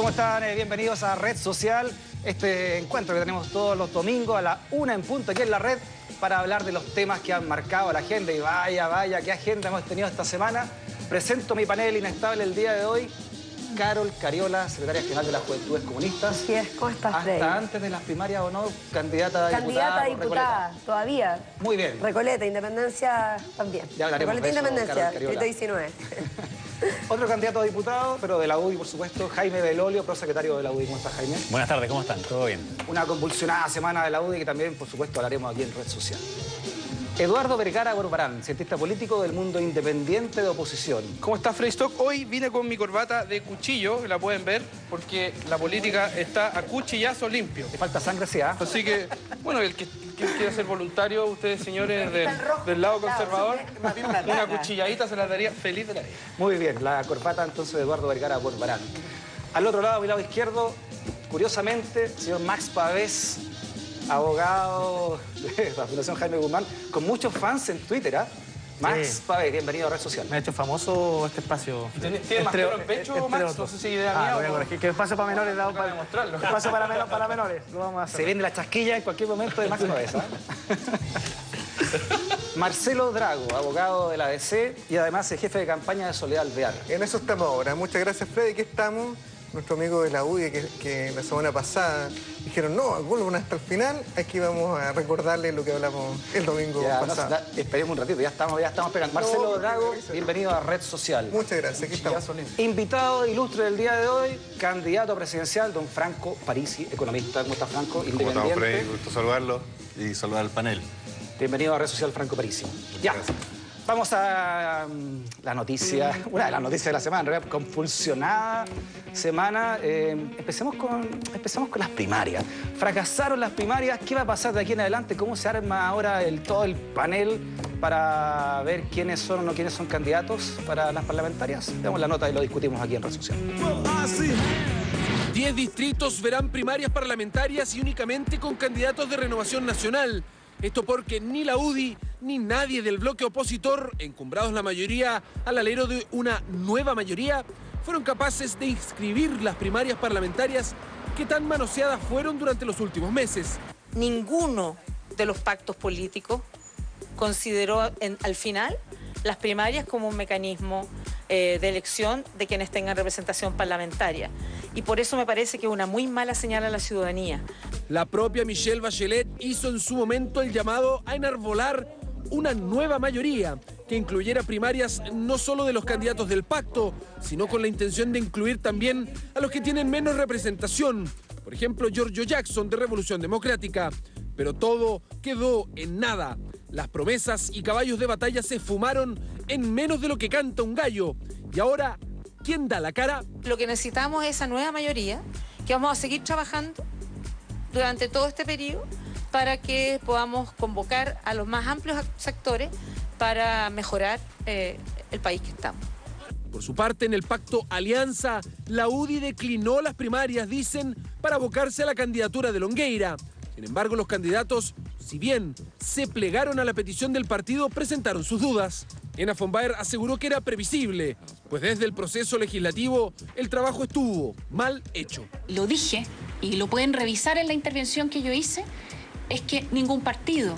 ¿Cómo están? Bienvenidos a Red Social, este encuentro que tenemos todos los domingos a la 1 en punto aquí en la red para hablar de los temas que han marcado la agenda. Y vaya, qué agenda hemos tenido esta semana. Presento mi panel inestable el día de hoy. Carol Cariola, secretaria general de las Juventudes Comunistas. Así es, ¿cómo estás, Freddy? Hasta antes de las primarias, ¿o no? Candidata a diputada. Candidata a diputada, todavía. Muy bien. Recoleta, Independencia también. Ya hablaremos Recoleta, de eso, Independencia, Carol Cariola. 19. Otro candidato a diputado, pero de la UDI, por supuesto, Jaime Belolio, prosecretario de la UDI. ¿Cómo estás, Jaime? Buenas tardes, ¿cómo están? ¿Todo bien? Una convulsionada semana de la UDI que también, por supuesto, hablaremos aquí en Red Social. Eduardo Vergara Corbarán, cientista político del mundo independiente de oposición. ¿Cómo está, Freddy Stock? Hoy vine con mi corbata de cuchillo, la pueden ver, porque la política está a cuchillazo limpio. Te falta sangre, sí, ¿ah? Así que, bueno, el que quiera ser voluntario, ustedes, señores del lado conservador, una cuchilladita se la daría feliz de la vida. Muy bien, la corbata entonces de Eduardo Vergara Corbarán. Al otro lado, a mi lado izquierdo, curiosamente, el señor Max Pavés, abogado de la Fundación Jaime Guzmán, con muchos fans en Twitter, ¿ah? Max Pavés, bienvenido a Red Social. Me ha hecho famoso este espacio. ¿Tiene más pelo en pecho, Max? No sé si idea mía lo voy a corregir. Que espacio para menores dado para demostrarlo. Espacio para menores. Lo vamos a hacer. Se viene la chasquilla en cualquier momento de Max Pavés, ¿ah? Marcelo Drago, abogado de la ADC y además es jefe de campaña de Soledad Alvear. En eso estamos ahora. Muchas gracias, Freddy. Aquí estamos. Nuestro amigo de la UDI que la semana pasada dijeron, no, vuelvan hasta el final. Aquí vamos a recordarle lo que hablamos el domingo pasado. Esperemos un ratito, ya estamos pegando. Marcelo Drago, bienvenido a Red Social. Muchas gracias, aquí estamos. Invitado ilustre del día de hoy, candidato presidencial, don Franco Parisi, economista. ¿Cómo está, Franco? ¿Cómo estamos, Freddy? Gusto saludarlo y saludar al panel. Bienvenido a Red Social, Franco Parisi. Ya. Vamos a la noticia, una de las noticias de la semana, en realidad, convulsionada semana. Empecemos con las primarias. Fracasaron las primarias, ¿qué va a pasar de aquí en adelante? ¿Cómo se arma ahora todo el panel para ver quiénes son o no quiénes son candidatos para las parlamentarias? Veamos la nota y lo discutimos aquí en Red Social. 10 distritos verán primarias parlamentarias y únicamente con candidatos de Renovación Nacional. Esto porque ni la UDI ni nadie del bloque opositor, encumbrados la mayoría al alero de una nueva mayoría, fueron capaces de inscribir las primarias parlamentarias que tan manoseadas fueron durante los últimos meses. Ninguno de los pactos políticos consideró al final las primarias como un mecanismo de elección de quienes tengan representación parlamentaria. Y por eso me parece que es una muy mala señal a la ciudadanía. La propia Michelle Bachelet hizo en su momento el llamado a enarbolar una nueva mayoría que incluyera primarias no solo de los candidatos del pacto, sino con la intención de incluir también a los que tienen menos representación. Por ejemplo, Giorgio Jackson de Revolución Democrática. Pero todo quedó en nada. Las promesas y caballos de batalla se esfumaron en menos de lo que canta un gallo. Y ahora, ¿quién da la cara? Lo que necesitamos es esa nueva mayoría, que vamos a seguir trabajando durante todo este periodo para que podamos convocar a los más amplios sectores para mejorar el país que estamos. Por su parte, en el pacto Alianza, la UDI declinó las primarias, dicen, para abocarse a la candidatura de Longueira. Sin embargo, los candidatos, si bien se plegaron a la petición del partido, presentaron sus dudas. Ena von Baer aseguró que era previsible, pues desde el proceso legislativo el trabajo estuvo mal hecho. Lo dije, y lo pueden revisar en la intervención que yo hice, es que ningún partido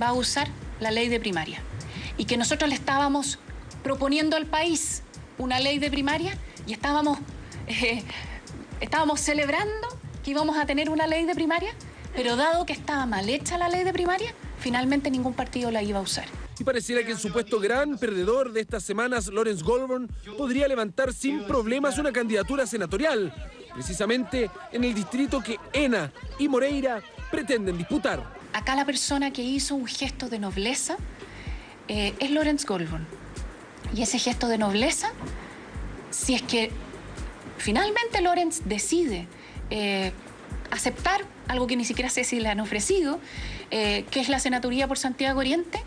va a usar la ley de primaria. Y que nosotros le estábamos proponiendo al país una ley de primaria y estábamos celebrando que íbamos a tener una ley de primaria, pero dado que estaba mal hecha la ley de primaria, finalmente ningún partido la iba a usar. Y pareciera que el supuesto gran perdedor de estas semanas, Lawrence Goldborn, podría levantar sin problemas una candidatura senatorial, precisamente en el distrito que Ena y Moreira pretenden disputar. Acá la persona que hizo un gesto de nobleza es Lawrence Goldborn. Y ese gesto de nobleza, si es que finalmente Lawrence decide aceptar algo que ni siquiera sé si le han ofrecido, que es la senaturía por Santiago Oriente,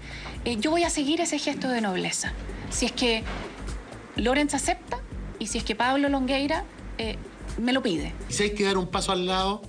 yo voy a seguir ese gesto de nobleza. Si es que Lawrence acepta y si es que Pablo Longueira me lo pide. Si hay que dar un paso al lado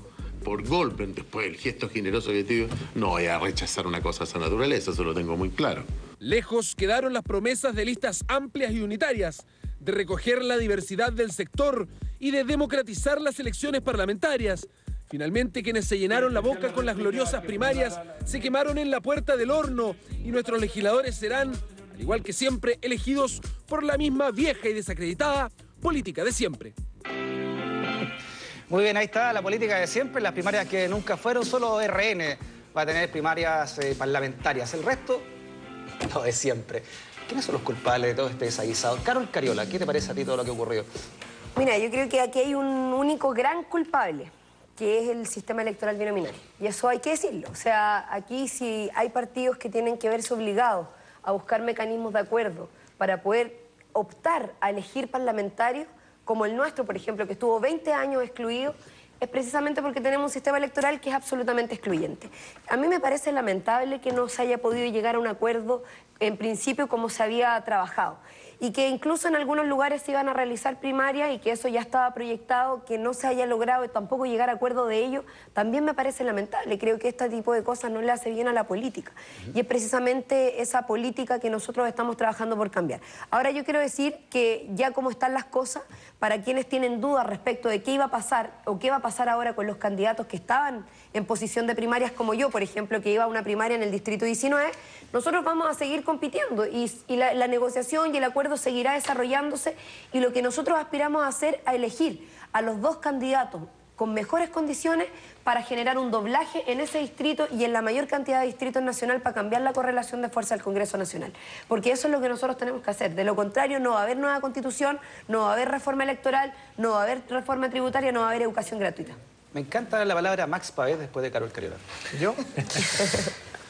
por Goldberg, después del gesto generoso que te digo, no voy a rechazar una cosa de esa naturaleza, eso lo tengo muy claro. Lejos quedaron las promesas de listas amplias y unitarias, de recoger la diversidad del sector y de democratizar las elecciones parlamentarias. Finalmente, quienes se llenaron la boca con las gloriosas primarias se quemaron en la puerta del horno y nuestros legisladores serán, al igual que siempre, elegidos por la misma vieja y desacreditada política de siempre. Muy bien, ahí está la política de siempre, las primarias que nunca fueron, solo RN va a tener primarias parlamentarias, el resto, lo de siempre. ¿Quiénes son los culpables de todo este desaguisado? Carol Cariola, ¿qué te parece a ti todo lo que ocurrió? Mira, yo creo que aquí hay un único gran culpable, que es el sistema electoral binominal. Y eso hay que decirlo. O sea, aquí si hay partidos que tienen que verse obligados a buscar mecanismos de acuerdo para poder optar a elegir parlamentarios, como el nuestro, por ejemplo, que estuvo 20 años excluido, es precisamente porque tenemos un sistema electoral que es absolutamente excluyente. A mí me parece lamentable que no se haya podido llegar a un acuerdo en principio como se había trabajado. Y que incluso en algunos lugares se iban a realizar primarias y que eso ya estaba proyectado, que no se haya logrado y tampoco llegar a acuerdo de ello, también me parece lamentable. Creo que este tipo de cosas no le hace bien a la política. Y es precisamente esa política que nosotros estamos trabajando por cambiar. Ahora yo quiero decir que ya como están las cosas, para quienes tienen dudas respecto de qué iba a pasar o qué va a pasar ahora con los candidatos que estaban en posición de primarias como yo, por ejemplo, que iba a una primaria en el Distrito 19, nosotros vamos a seguir compitiendo y la negociación y el acuerdo seguirá desarrollándose y lo que nosotros aspiramos a hacer, a elegir a los dos candidatos con mejores condiciones para generar un doblaje en ese distrito y en la mayor cantidad de distritos nacional para cambiar la correlación de fuerza del Congreso Nacional. Porque eso es lo que nosotros tenemos que hacer. De lo contrario, no va a haber nueva constitución, no va a haber reforma electoral, no va a haber reforma tributaria, no va a haber educación gratuita. Me encanta la palabra Max Pavés después de Carol Cariola. ¿Yo?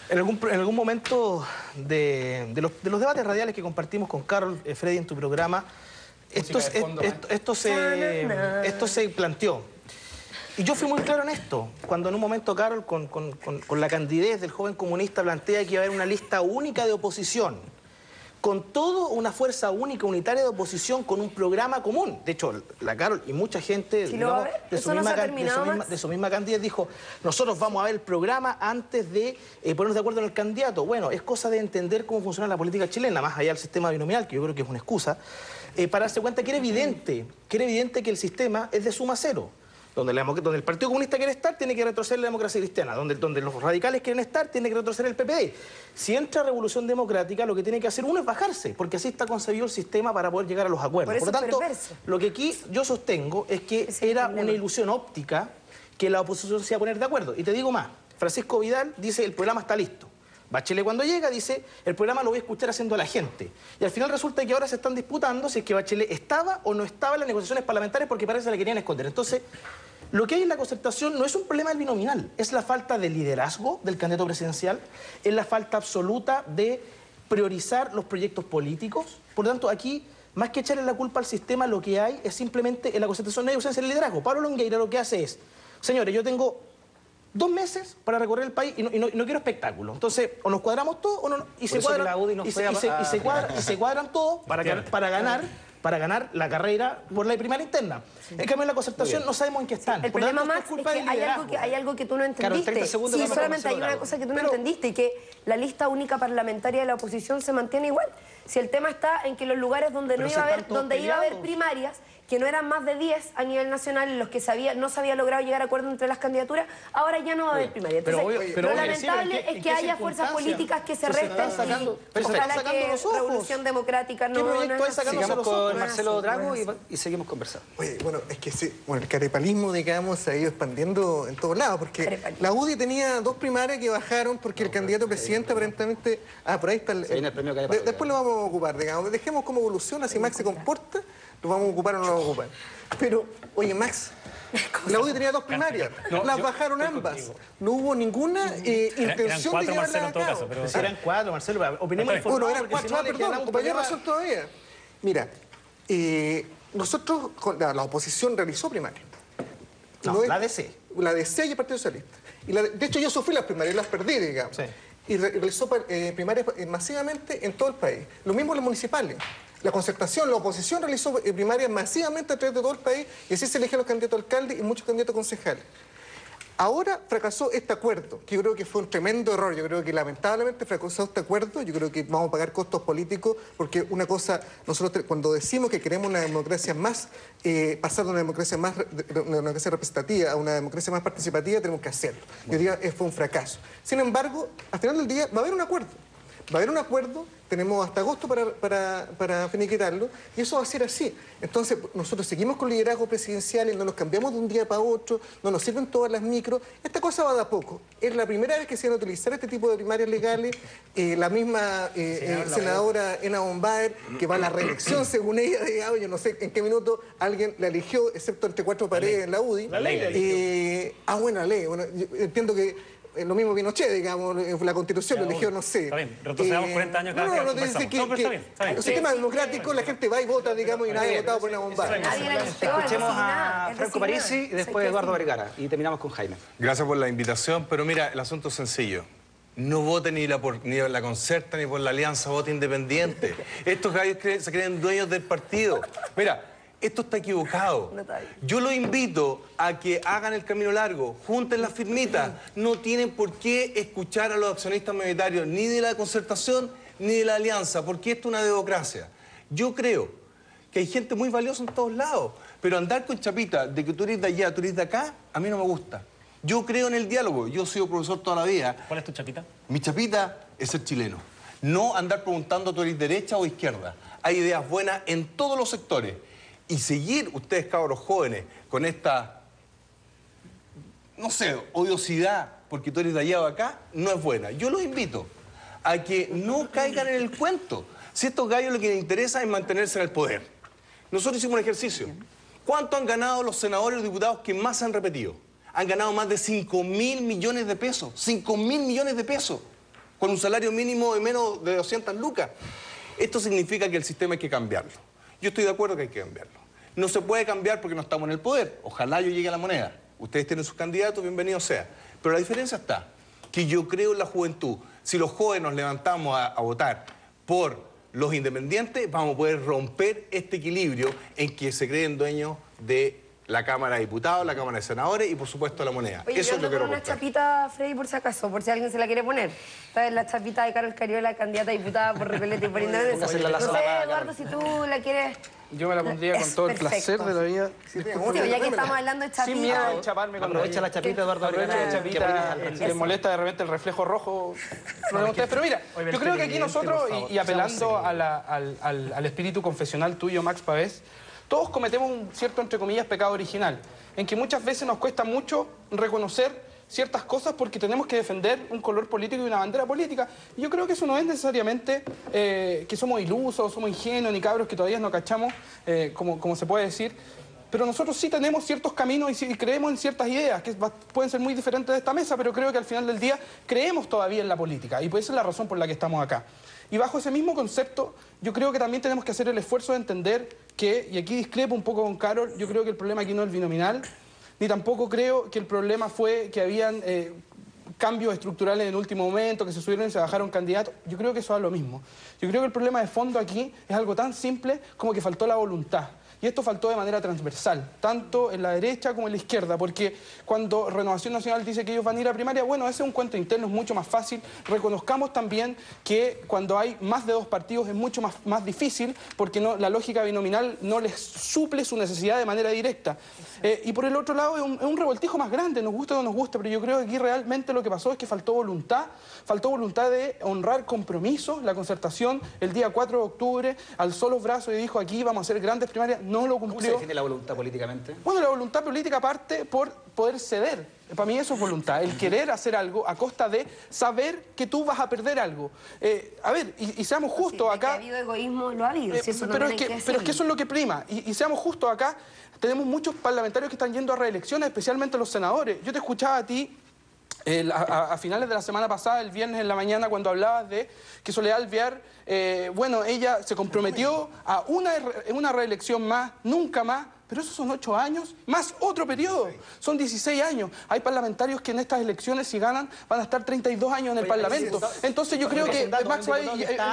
En algún momento de los debates radiales que compartimos con Carol, Freddy, en tu programa, esto se planteó. Y yo fui muy claro en esto, cuando en un momento Carol, con la candidez del joven comunista, plantea que iba a haber una lista única de oposición, con todo una fuerza única, unitaria de oposición, con un programa común. De hecho, la Carol y mucha gente digamos, de su misma candidez dijo, nosotros vamos a ver el programa antes de ponernos de acuerdo en el candidato. Bueno, es cosa de entender cómo funciona la política chilena, más allá del sistema binominal, que yo creo que es una excusa, para darse cuenta que era evidente que el sistema es de suma cero. Donde el Partido Comunista quiere estar, tiene que retroceder la democracia cristiana. Donde los radicales quieren estar, tiene que retroceder el PPD. Si entra Revolución Democrática, lo que tiene que hacer uno es bajarse, porque así está concebido el sistema para poder llegar a los acuerdos. Por lo tanto, lo que aquí yo sostengo es que era una ilusión óptica que la oposición se iba a poner de acuerdo. Y te digo más, Francisco Vidal dice, el programa está listo. Bachelet cuando llega dice, el programa lo voy a escuchar haciendo a la gente. Y al final resulta que ahora se están disputando si es que Bachelet estaba o no estaba en las negociaciones parlamentarias porque parece que la querían esconder. Entonces, lo que hay en la concertación no es un problema del binominal, es la falta de liderazgo del candidato presidencial, es la falta absoluta de priorizar los proyectos políticos. Por lo tanto, aquí, más que echarle la culpa al sistema, lo que hay es simplemente en la concertación no hay ausencia de liderazgo. Pablo Longueira lo que hace es, señores, yo tengo 2 meses para recorrer el país y no quiero espectáculo. Entonces, o nos cuadramos todos o no. Y se cuadran todos para ganar la carrera por la primaria interna. Sí. En cambio, en la concertación no sabemos en qué están. El problema, Max, es que hay algo que tú no entendiste. Claro, sí, solamente hay una cosa que tú no entendiste, y que la lista única parlamentaria de la oposición se mantiene igual. Si el tema está en que los lugares donde no iba a haber primarias, que no eran más de 10 a nivel nacional, en los que no se había logrado llegar a acuerdo entre las candidaturas, ahora ya no va a haber primaria. Entonces, lo lamentable es que haya fuerzas políticas que se resten y ojalá que Revolución Democrática no... Sigamos con Marcelo Drago y seguimos conversando. Oye, bueno, es que sí, el carepalismo, digamos, se ha ido expandiendo en todos lados, porque la UDI tenía 2 primarias que bajaron porque el candidato presidente aparentemente... por ahí está el premio Carepalo. Después lo vamos a ocupar, digamos. Dejemos cómo evoluciona, si Max se comporta, lo vamos a ocupar o no lo vamos a ocupar. Pero, oye, Max, la UDI tenía 2 primarias, las bajaron ambas. No hubo ninguna intención de llevarlas a cabo. Pero si eran 4, Marcelo, opinemos informados. Bueno, eran 4, perdón, compañero, razón todavía. Mira, nosotros, la oposición realizó primarias. La DC. La DC y el Partido Socialista. De hecho, yo sufrí las primarias y las perdí, digamos. Sí. Y realizó primarias masivamente en todo el país. Lo mismo las municipales. La concertación, la oposición realizó primarias masivamente a través de todo el país y así se eligieron los candidatos a alcalde y muchos candidatos a concejales. Ahora fracasó este acuerdo, que yo creo que fue un tremendo error. Yo creo que lamentablemente fracasó este acuerdo. Yo creo que vamos a pagar costos políticos, porque una cosa, nosotros cuando decimos que queremos una democracia más, pasar de una democracia representativa a una democracia más participativa, tenemos que hacerlo. Yo diría que fue un fracaso. Sin embargo, al final del día va a haber un acuerdo. Va a haber un acuerdo, tenemos hasta agosto para finiquitarlo, y eso va a ser así. Entonces, nosotros seguimos con liderazgo presidencial, no nos cambiamos de un día para otro, no nos sirven todas las micros. Esta cosa va de a poco. Es la primera vez que se van a utilizar este tipo de primarias legales. La misma senadora Ena Bombaer, que va a la reelección, según ella, digamos, yo no sé en qué minuto alguien la eligió, excepto entre cuatro paredes en la UDI. La ley. Bueno, la ley. Bueno, yo entiendo que lo mismo Pinochet, digamos, la Constitución lo eligió, no sé. Está bien, retrocedamos 40 años cada vez. No, te dice que el sistema democrático, la gente va y vota, digamos, y nadie ha votado por una bomba. Escuchemos a Franco Parisi y después Eduardo Vergara. Y terminamos con Jaime. Gracias por la invitación, pero mira, el asunto es sencillo. No vote ni por la Concerta ni por la Alianza, vote independiente. Estos gallos se creen dueños del partido. Mira, esto está equivocado. Yo los invito a que hagan el camino largo, junten las firmitas. No tienen por qué escuchar a los accionistas mayoritarios, ni de la Concertación, ni de la Alianza, porque esto es una democracia. Yo creo que hay gente muy valiosa en todos lados, pero andar con chapita de que tú eres de allá, tú eres de acá, a mí no me gusta. Yo creo en el diálogo, yo he sido profesor toda la vida. ¿Cuál es tu chapita? Mi chapita es ser chileno. No andar preguntando tú eres derecha o izquierda. Hay ideas buenas en todos los sectores. Y seguir ustedes, cabros jóvenes, con esta, no sé, odiosidad porque tú eres de allá o acá, no es buena. Yo los invito a que no caigan en el cuento. Si estos gallos lo que les interesa es mantenerse en el poder. Nosotros hicimos un ejercicio. ¿Cuánto han ganado los senadores y los diputados que más se han repetido? Han ganado más de 5.000 millones de pesos. 5.000 millones de pesos. Con un salario mínimo de menos de 200 lucas. Esto significa que el sistema hay que cambiarlo. Yo estoy de acuerdo que hay que cambiarlo. No se puede cambiar porque no estamos en el poder. Ojalá yo llegue a la moneda. Ustedes tienen sus candidatos, bienvenido sea. Pero la diferencia está que yo creo en la juventud. Si los jóvenes nos levantamos a votar por los independientes, vamos a poder romper este equilibrio en que se creen dueños de la Cámara de Diputados, la Cámara de Senadores y, por supuesto, la moneda. Oye, eso es lo que quiero una chapita, Freddy, por si acaso, por si alguien se la quiere poner. Esta es la chapita de Carol Cariola, candidata a diputada por Recoleta y por Independencia. No sé, Eduardo, si tú la quieres... Yo me la pondría con todo el placer de la vida. Ya que estamos hablando de chapita... Sin miedo a chaparme con aprovecha la chapita, Eduardo. Aprovecha la chapita. Si les molesta de repente el reflejo rojo, pero mira, yo creo que aquí nosotros, y apelando al espíritu confesional tuyo, Max Pavés, todos cometemos un cierto, entre comillas, pecado original, en que muchas veces nos cuesta mucho reconocer ciertas cosas porque tenemos que defender un color político y una bandera política. Y yo creo que eso no es necesariamente que somos ilusos, somos ingenuos, ni cabros que todavía no cachamos, como se puede decir. Pero nosotros sí tenemos ciertos caminos y creemos en ciertas ideas que pueden ser muy diferentes de esta mesa, pero creo que al final del día creemos todavía en la política y pues esa es la razón por la que estamos acá. Y bajo ese mismo concepto, yo creo que también tenemos que hacer el esfuerzo de entender que, y aquí discrepo un poco con Carol, yo creo que el problema aquí no es el binominal, ni tampoco creo que el problema fue que habían cambios estructurales en el último momento, que se subieron y se bajaron candidatos. Yo creo que eso es lo mismo. Yo creo que el problema de fondo aquí es algo tan simple como que faltó la voluntad. Y esto faltó de manera transversal, tanto en la derecha como en la izquierda, porque cuando Renovación Nacional dice que ellos van a ir a primaria, bueno, ese es un cuento interno, es mucho más fácil. Reconozcamos también que cuando hay más de dos partidos es mucho más difícil, porque la lógica binominal no les suple su necesidad de manera directa. Y por el otro lado es un revoltijo más grande, nos gusta o no nos gusta, pero yo creo que aquí realmente lo que pasó es que faltó voluntad de honrar compromisos. La Concertación el día 4 de octubre alzó los brazos y dijo aquí vamos a hacer grandes primarias. No lo cumplió. ¿Cómo se define la voluntad políticamente? Bueno, la voluntad política parte por poder ceder. Para mí eso es voluntad, el querer hacer algo a costa de saber que tú vas a perder algo. A ver, y seamos justos acá... Que ha habido egoísmo, lo ha habido. Si eso pero es que eso es lo que prima. Y seamos justos acá, tenemos muchos parlamentarios que están yendo a reelecciones, especialmente los senadores. Yo te escuchaba a ti a finales de la semana pasada, el viernes en la mañana, cuando hablabas de que Soledad Alvear bueno, ella se comprometió a una reelección más, nunca más. Pero esos son 8 años, más otro periodo. Son 16 años. Hay parlamentarios que en estas elecciones, si ganan, van a estar 32 años en el Parlamento. Entonces yo creo que Max va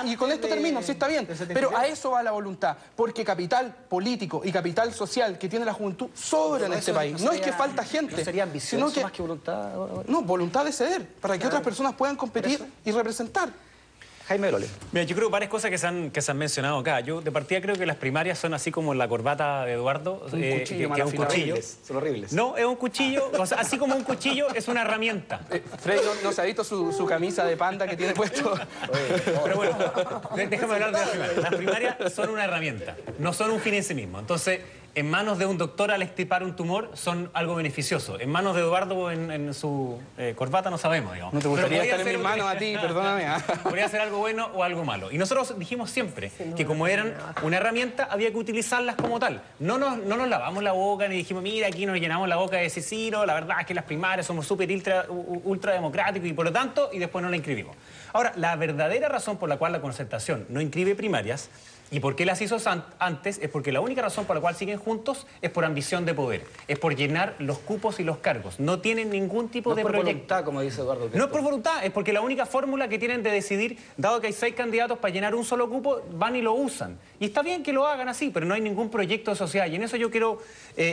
y con esto termino, sí está bien. Pero a eso va la voluntad. Porque capital político y capital social que tiene la juventud sobra en este país. No es que falta gente. ¿No sería ambicioso más que voluntad? No, voluntad de ceder, para que otras personas puedan competir y representar. Jaime Lole. Mira, yo creo varias cosas que se han mencionado acá. Yo de partida creo que las primarias son así como la corbata de Eduardo. Un cuchillo, que es un cuchillo. Son horribles. No, es un cuchillo, o sea, así como un cuchillo es una herramienta. Freddy no se ha visto su camisa de panda que tiene puesto. Pero bueno, déjame hablar de las primarias. Las primarias son una herramienta, no son un fin en sí mismo. Entonces, en manos de un doctor al extirpar un tumor son algo beneficioso. En manos de Eduardo en su corbata no sabemos, digamos. No te gustaría estar en mis manos a ti, perdóname. Podría ser algo bueno o algo malo. Y nosotros dijimos siempre que como eran una herramienta, había que utilizarlas como tal. No nos lavamos la boca ni dijimos, mira, aquí nos llenamos la boca de decir, sí, no, la verdad es que las primarias somos súper ultra democráticos y por lo tanto, y después no la inscribimos. Ahora, la verdadera razón por la cual la Concertación no inscribe primarias ¿y por qué las hizo antes? Es porque la única razón por la cual siguen juntos es por ambición de poder, es por llenar los cupos y los cargos. No tienen ningún tipo de proyecto. No es por voluntad, como dice Eduardo. No es por voluntad, es porque la única fórmula que tienen de decidir, dado que hay 6 candidatos para llenar un solo cupo, van y lo usan. Y está bien que lo hagan así, pero no hay ningún proyecto de sociedad. Y en eso yo quiero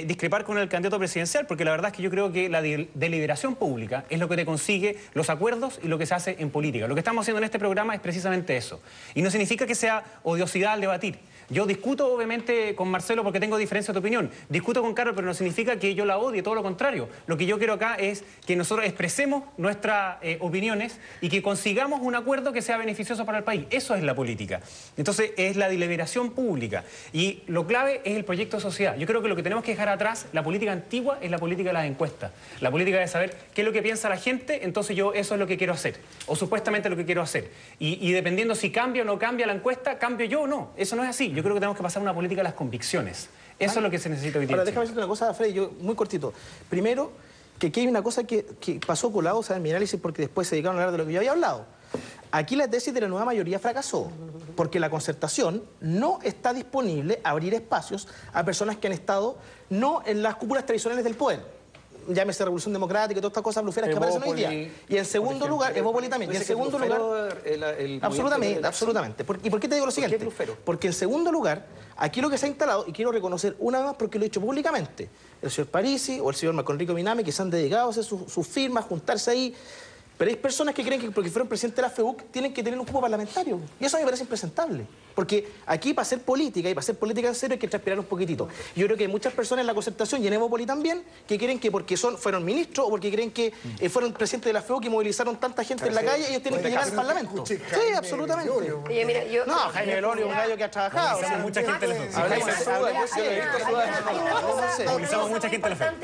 discrepar con el candidato presidencial, porque la verdad es que yo creo que la deliberación pública es lo que te consigue los acuerdos y lo que se hace en política. Lo que estamos haciendo en este programa es precisamente eso. Y no significa que sea odiosidad al debatir. Yo discuto obviamente con Marcelo porque tengo diferencias de opinión. Discuto con Carlos, pero no significa que yo la odie, todo lo contrario. Lo que yo quiero acá es que nosotros expresemos nuestras opiniones y que consigamos un acuerdo que sea beneficioso para el país. Eso es la política. Entonces es la deliberación pública. Y lo clave es el proyecto de sociedad. Yo creo que lo que tenemos que dejar atrás, la política antigua, es la política de las encuestas. La política de saber qué es lo que piensa la gente, entonces yo eso es lo que quiero hacer. O supuestamente lo que quiero hacer. Y dependiendo si cambia o no cambia la encuesta, cambio yo o no. Eso no es así. Yo creo que tenemos que pasar a una política de las convicciones. Eso es lo que se necesita hoy día. Ahora, déjame decirte una cosa, Freddy, yo muy cortito. Primero, que aquí hay una cosa que pasó colado, o sea, en mi análisis, porque después se dedicaron a hablar de lo que yo había hablado. Aquí la tesis de la nueva mayoría fracasó, porque la Concertación no está disponible a abrir espacios a personas que han estado no en las cúpulas tradicionales del poder. Llámese Revolución Democrática y todas estas cosas bluferas que aparecen hoy día. Y en segundo lugar, Evópoli también. Y en segundo lugar... Absolutamente. ¿Y por qué te digo lo siguiente? Porque en segundo lugar, aquí lo que se ha instalado, y quiero reconocer una vez más porque lo he dicho públicamente, el señor Parisi o el señor Marco Enrique Minami, que se han dedicado a hacer sus firmas, juntarse ahí. Pero hay personas que creen que porque fueron presidente de la FEUC tienen que tener un cupo parlamentario. Y eso a mí me parece impresentable. Porque aquí para hacer política y para hacer política en serio hay que transpirar un poquitito. Yo creo que hay muchas personas en la Concertación y en Evópoli también que creen que porque fueron ministros o porque creen que fueron presidentes de la FEUC y movilizaron tanta gente en la calle, ellos tienen que llegar al Parlamento. Sí, absolutamente. Oye, mira, yo... No, Jaime Lole es un gallo que ha trabajado. Mucha gente en la FEUC.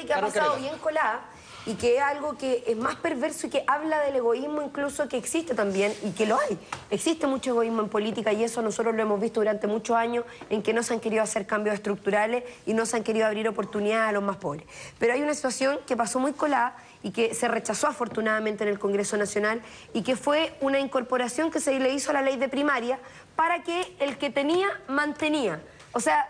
Que ha pasado bien colada y que es algo que es más perverso y que habla del egoísmo incluso que existe también y que lo hay. Existe mucho egoísmo en política y eso nosotros lo hemos visto durante muchos años en que no se han querido hacer cambios estructurales y no se han querido abrir oportunidades a los más pobres. Pero hay una situación que pasó muy colada y que se rechazó afortunadamente en el Congreso Nacional y que fue una incorporación que se le hizo a la ley de primaria para que el que tenía, mantenía. O sea,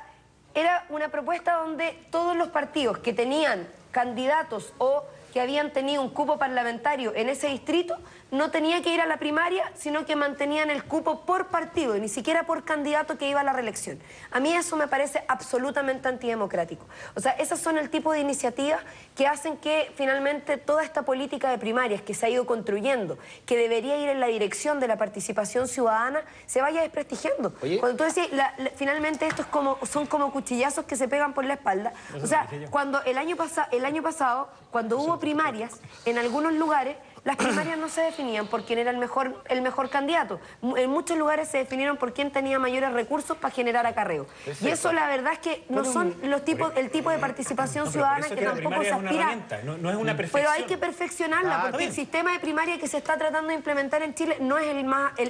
era una propuesta donde todos los partidos que tenían candidatos o que habían tenido un cupo parlamentario en ese distrito, no tenía que ir a la primaria, sino que mantenían el cupo por partido, ni siquiera por candidato que iba a la reelección. A mí eso me parece absolutamente antidemocrático. O sea, esas son el tipo de iniciativas que hacen que finalmente toda esta política de primarias que se ha ido construyendo, que debería ir en la dirección de la participación ciudadana, se vaya desprestigiando. Oye. Cuando tú decís, finalmente esto son como cuchillazos que se pegan por la espalda. O sea, cuando el año pasado, cuando hubo primarias, en algunos lugares, las primarias no se definían por quién era el mejor candidato. En muchos lugares se definieron por quién tenía mayores recursos para generar acarreo. Y eso la verdad es que no son el tipo de participación ciudadana que tampoco se aspira. No es una perfección. Pero hay que perfeccionarla, porque el sistema de primaria que se está tratando de implementar en Chile no es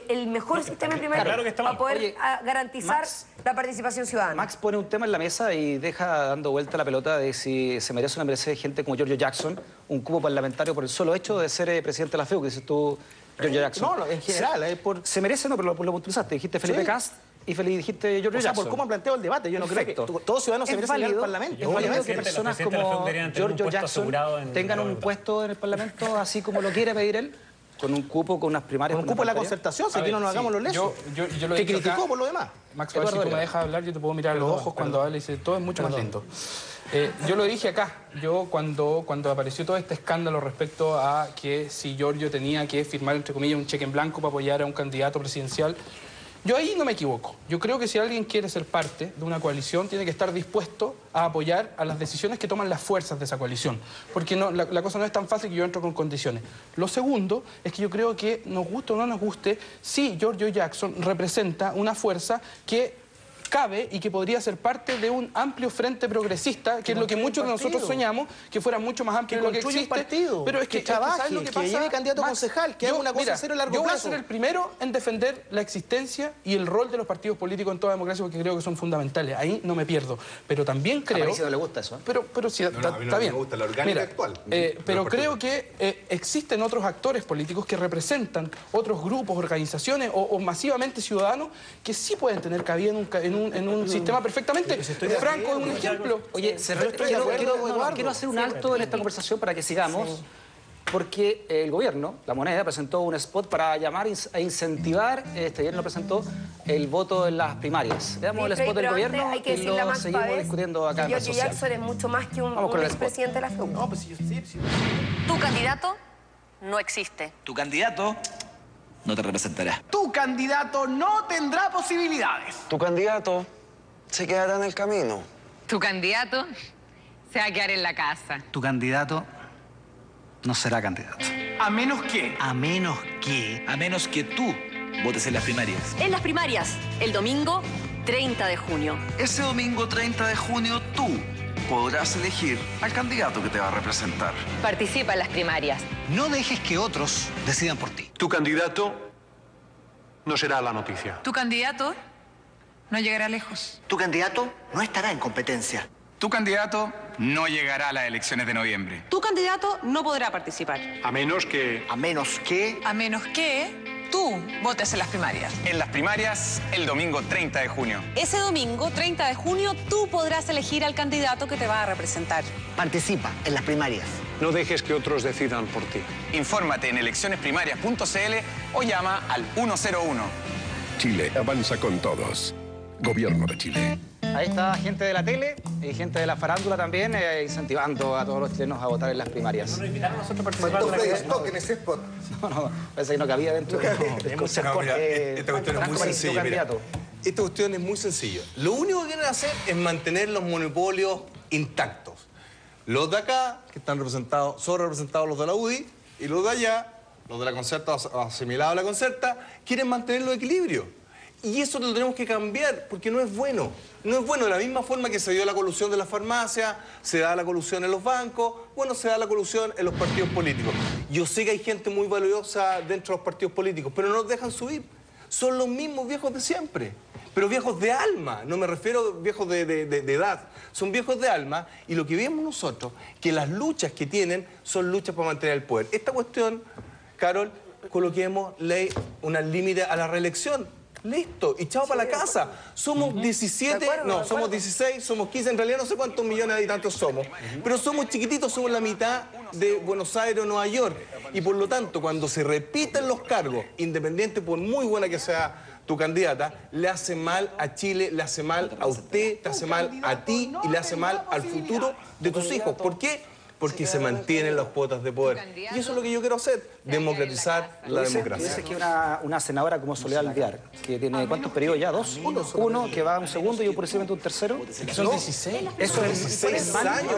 el mejor sistema de primaria para poder garantizar la participación ciudadana. Max pone un tema en la mesa y deja dando vuelta la pelota de si se merece una gente como Giorgio Jackson un cupo parlamentario por el solo hecho de ser presidente de la FEUC, que dices tú, Giorgio Jackson. No, en general. Se merece, no, pero lo puntualizaste. Dijiste Felipe Cast y dijiste Giorgio Jackson. Por cómo planteo el debate. Yo no creo que todo ciudadano se merece ir al Parlamento. Es válido que personas como Giorgio Jackson tengan un puesto en el Parlamento, así como lo quiere pedir él. Con un cupo, con unas primarias. Con un cupo de la concertación, si aquí no nos hagamos los lesos. Yo lo que criticó acá, por lo demás. Max, si tú me dejas hablar, yo te puedo mirar a los ojos cuando habla y dice, todo es mucho más lento. Yo lo dije acá, yo cuando apareció todo este escándalo respecto a que si Giorgio tenía que firmar, entre comillas, un cheque en blanco para apoyar a un candidato presidencial, yo ahí no me equivoco. Yo creo que si alguien quiere ser parte de una coalición, tiene que estar dispuesto a apoyar a las decisiones que toman las fuerzas de esa coalición. Porque no, la cosa no es tan fácil que yo entro con condiciones. Lo segundo es que yo creo que, nos guste o no nos guste, sí, Giorgio Jackson representa una fuerza que cabe y que podría ser parte de un amplio frente progresista, que es lo que muchos de nosotros soñamos, que fuera mucho más amplio de lo que existe. Partido, pero es que trabaje, ¿sabes lo que pasa? lleve candidato a concejal, que haga una cosa serio a largo plazo. Yo voy a ser el primero en defender la existencia y el rol de los partidos políticos en toda democracia, porque creo que son fundamentales. Ahí no me pierdo. Pero también creo... A Mauricio no le gusta eso. Pero sí, está bien. Me gusta la orgánica actual. Pero creo que existen otros actores políticos que representan otros grupos, organizaciones o masivamente ciudadanos que sí pueden tener cabida en un sistema perfectamente. Franco es un ejemplo. Oye, quiero hacer un alto en esta conversación para que sigamos, porque el gobierno, la Moneda, presentó un spot para llamar e incentivar, ayer lo presentó, el voto en las primarias. Veamos el spot del gobierno y lo seguimos discutiendo acá en la Giorgio Jackson es mucho más que un expresidente de la FEU. No, pues sí. Tu candidato no existe. Tu candidato no te representará. Tu candidato no tendrá posibilidades. Tu candidato se quedará en el camino. Tu candidato se va a quedar en la casa. Tu candidato no será candidato. ¿A menos que? A menos que tú votes en las primarias. En las primarias, el domingo 30 de junio. Ese domingo 30 de junio tú podrás elegir al candidato que te va a representar. Participa en las primarias. No dejes que otros decidan por ti. Tu candidato no será la noticia. Tu candidato no llegará lejos. Tu candidato no estará en competencia. Tu candidato no llegará a las elecciones de noviembre. Tu candidato no podrá participar. A menos que... A menos que tú votes en las primarias. En las primarias, el domingo 30 de junio. Ese domingo 30 de junio tú podrás elegir al candidato que te va a representar. participa en las primarias. No dejes que otros decidan por ti. Infórmate en eleccionesprimarias.cl o llama al 101. Chile avanza con todos. Gobierno de Chile. Ahí está gente de la tele y gente de la farándula también, incentivando a todos los chilenos a votar en las primarias. ¿No nos invitaron a nosotros a participar de stock en ese spot? No, parece que no cabía dentro del consejo. Esta cuestión es muy sencilla. Esta cuestión es muy sencilla. Lo único que quieren hacer es mantener los monopolios intactos. Los de acá, que están representados, son representados los de la UDI, y los de allá, los de la Concerta, asimilados a la Concerta, quieren mantener los equilibrios. Y eso lo tenemos que cambiar, porque no es bueno. No es bueno. De la misma forma que se dio la colusión de la farmacia, se da la colusión en los bancos, bueno, se da la colusión en los partidos políticos. Yo sé que hay gente muy valiosa dentro de los partidos políticos, pero no nos dejan subir. Son los mismos viejos de siempre. Pero viejos de alma, no me refiero a viejos de edad. Son viejos de alma, y lo que vemos nosotros, que las luchas que tienen son luchas para mantener el poder. Esta cuestión, Carol, coloquemos ley, un límite a la reelección. Listo, y chao para la casa. Somos 17, somos 16, somos 15, en realidad no sé cuántos millones de habitantes somos. Pero somos chiquititos, somos la mitad de Buenos Aires o Nueva York. Y por lo tanto, cuando se repiten los cargos, independiente por muy buena que sea tu candidata, le hace mal a Chile, le hace mal a usted, te hace mal a ti y le hace mal al futuro de tus hijos. ¿Por qué? Porque se mantienen las cuotas de poder. Y eso es lo que yo quiero hacer, democratizar la democracia. Dice que una senadora como Soledad Alvear, que tiene ¿cuántos periodos ya? ¿Dos? Uno que va a un segundo y yo posiblemente un tercero. Son 16. Eso es 16 años.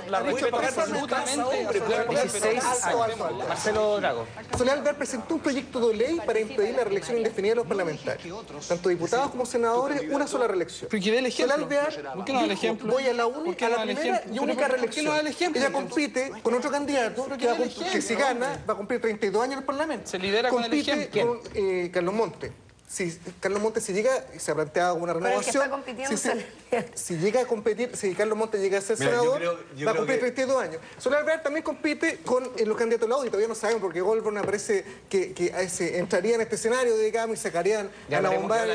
La respeto absolutamente. 16 años. Marcelo Drago. Soledad Alvear presentó un proyecto de ley para impedir la reelección indefinida de los parlamentarios. Tanto diputados como senadores, una sola reelección. ¿Por qué no da el ejemplo? Soledad Alvear ¿Por qué no da el ejemplo? Voy a la primera y única reelección. Ella compite con otro candidato que si gana va a cumplir 32 años en el Parlamento. Se lidera con el ejemplo. Compite con Carlos Monte. si Carlos Montes se ha planteado una renovación, si llega a competir, si Carlos Montes llega a ser senador, va a cumplir 32 años. Soledad Alvear también compite con los candidatos de la UDI, todavía no sabemos porque Goldberg parece que entraría en este escenario, digamos, y sacarían a la Bombay.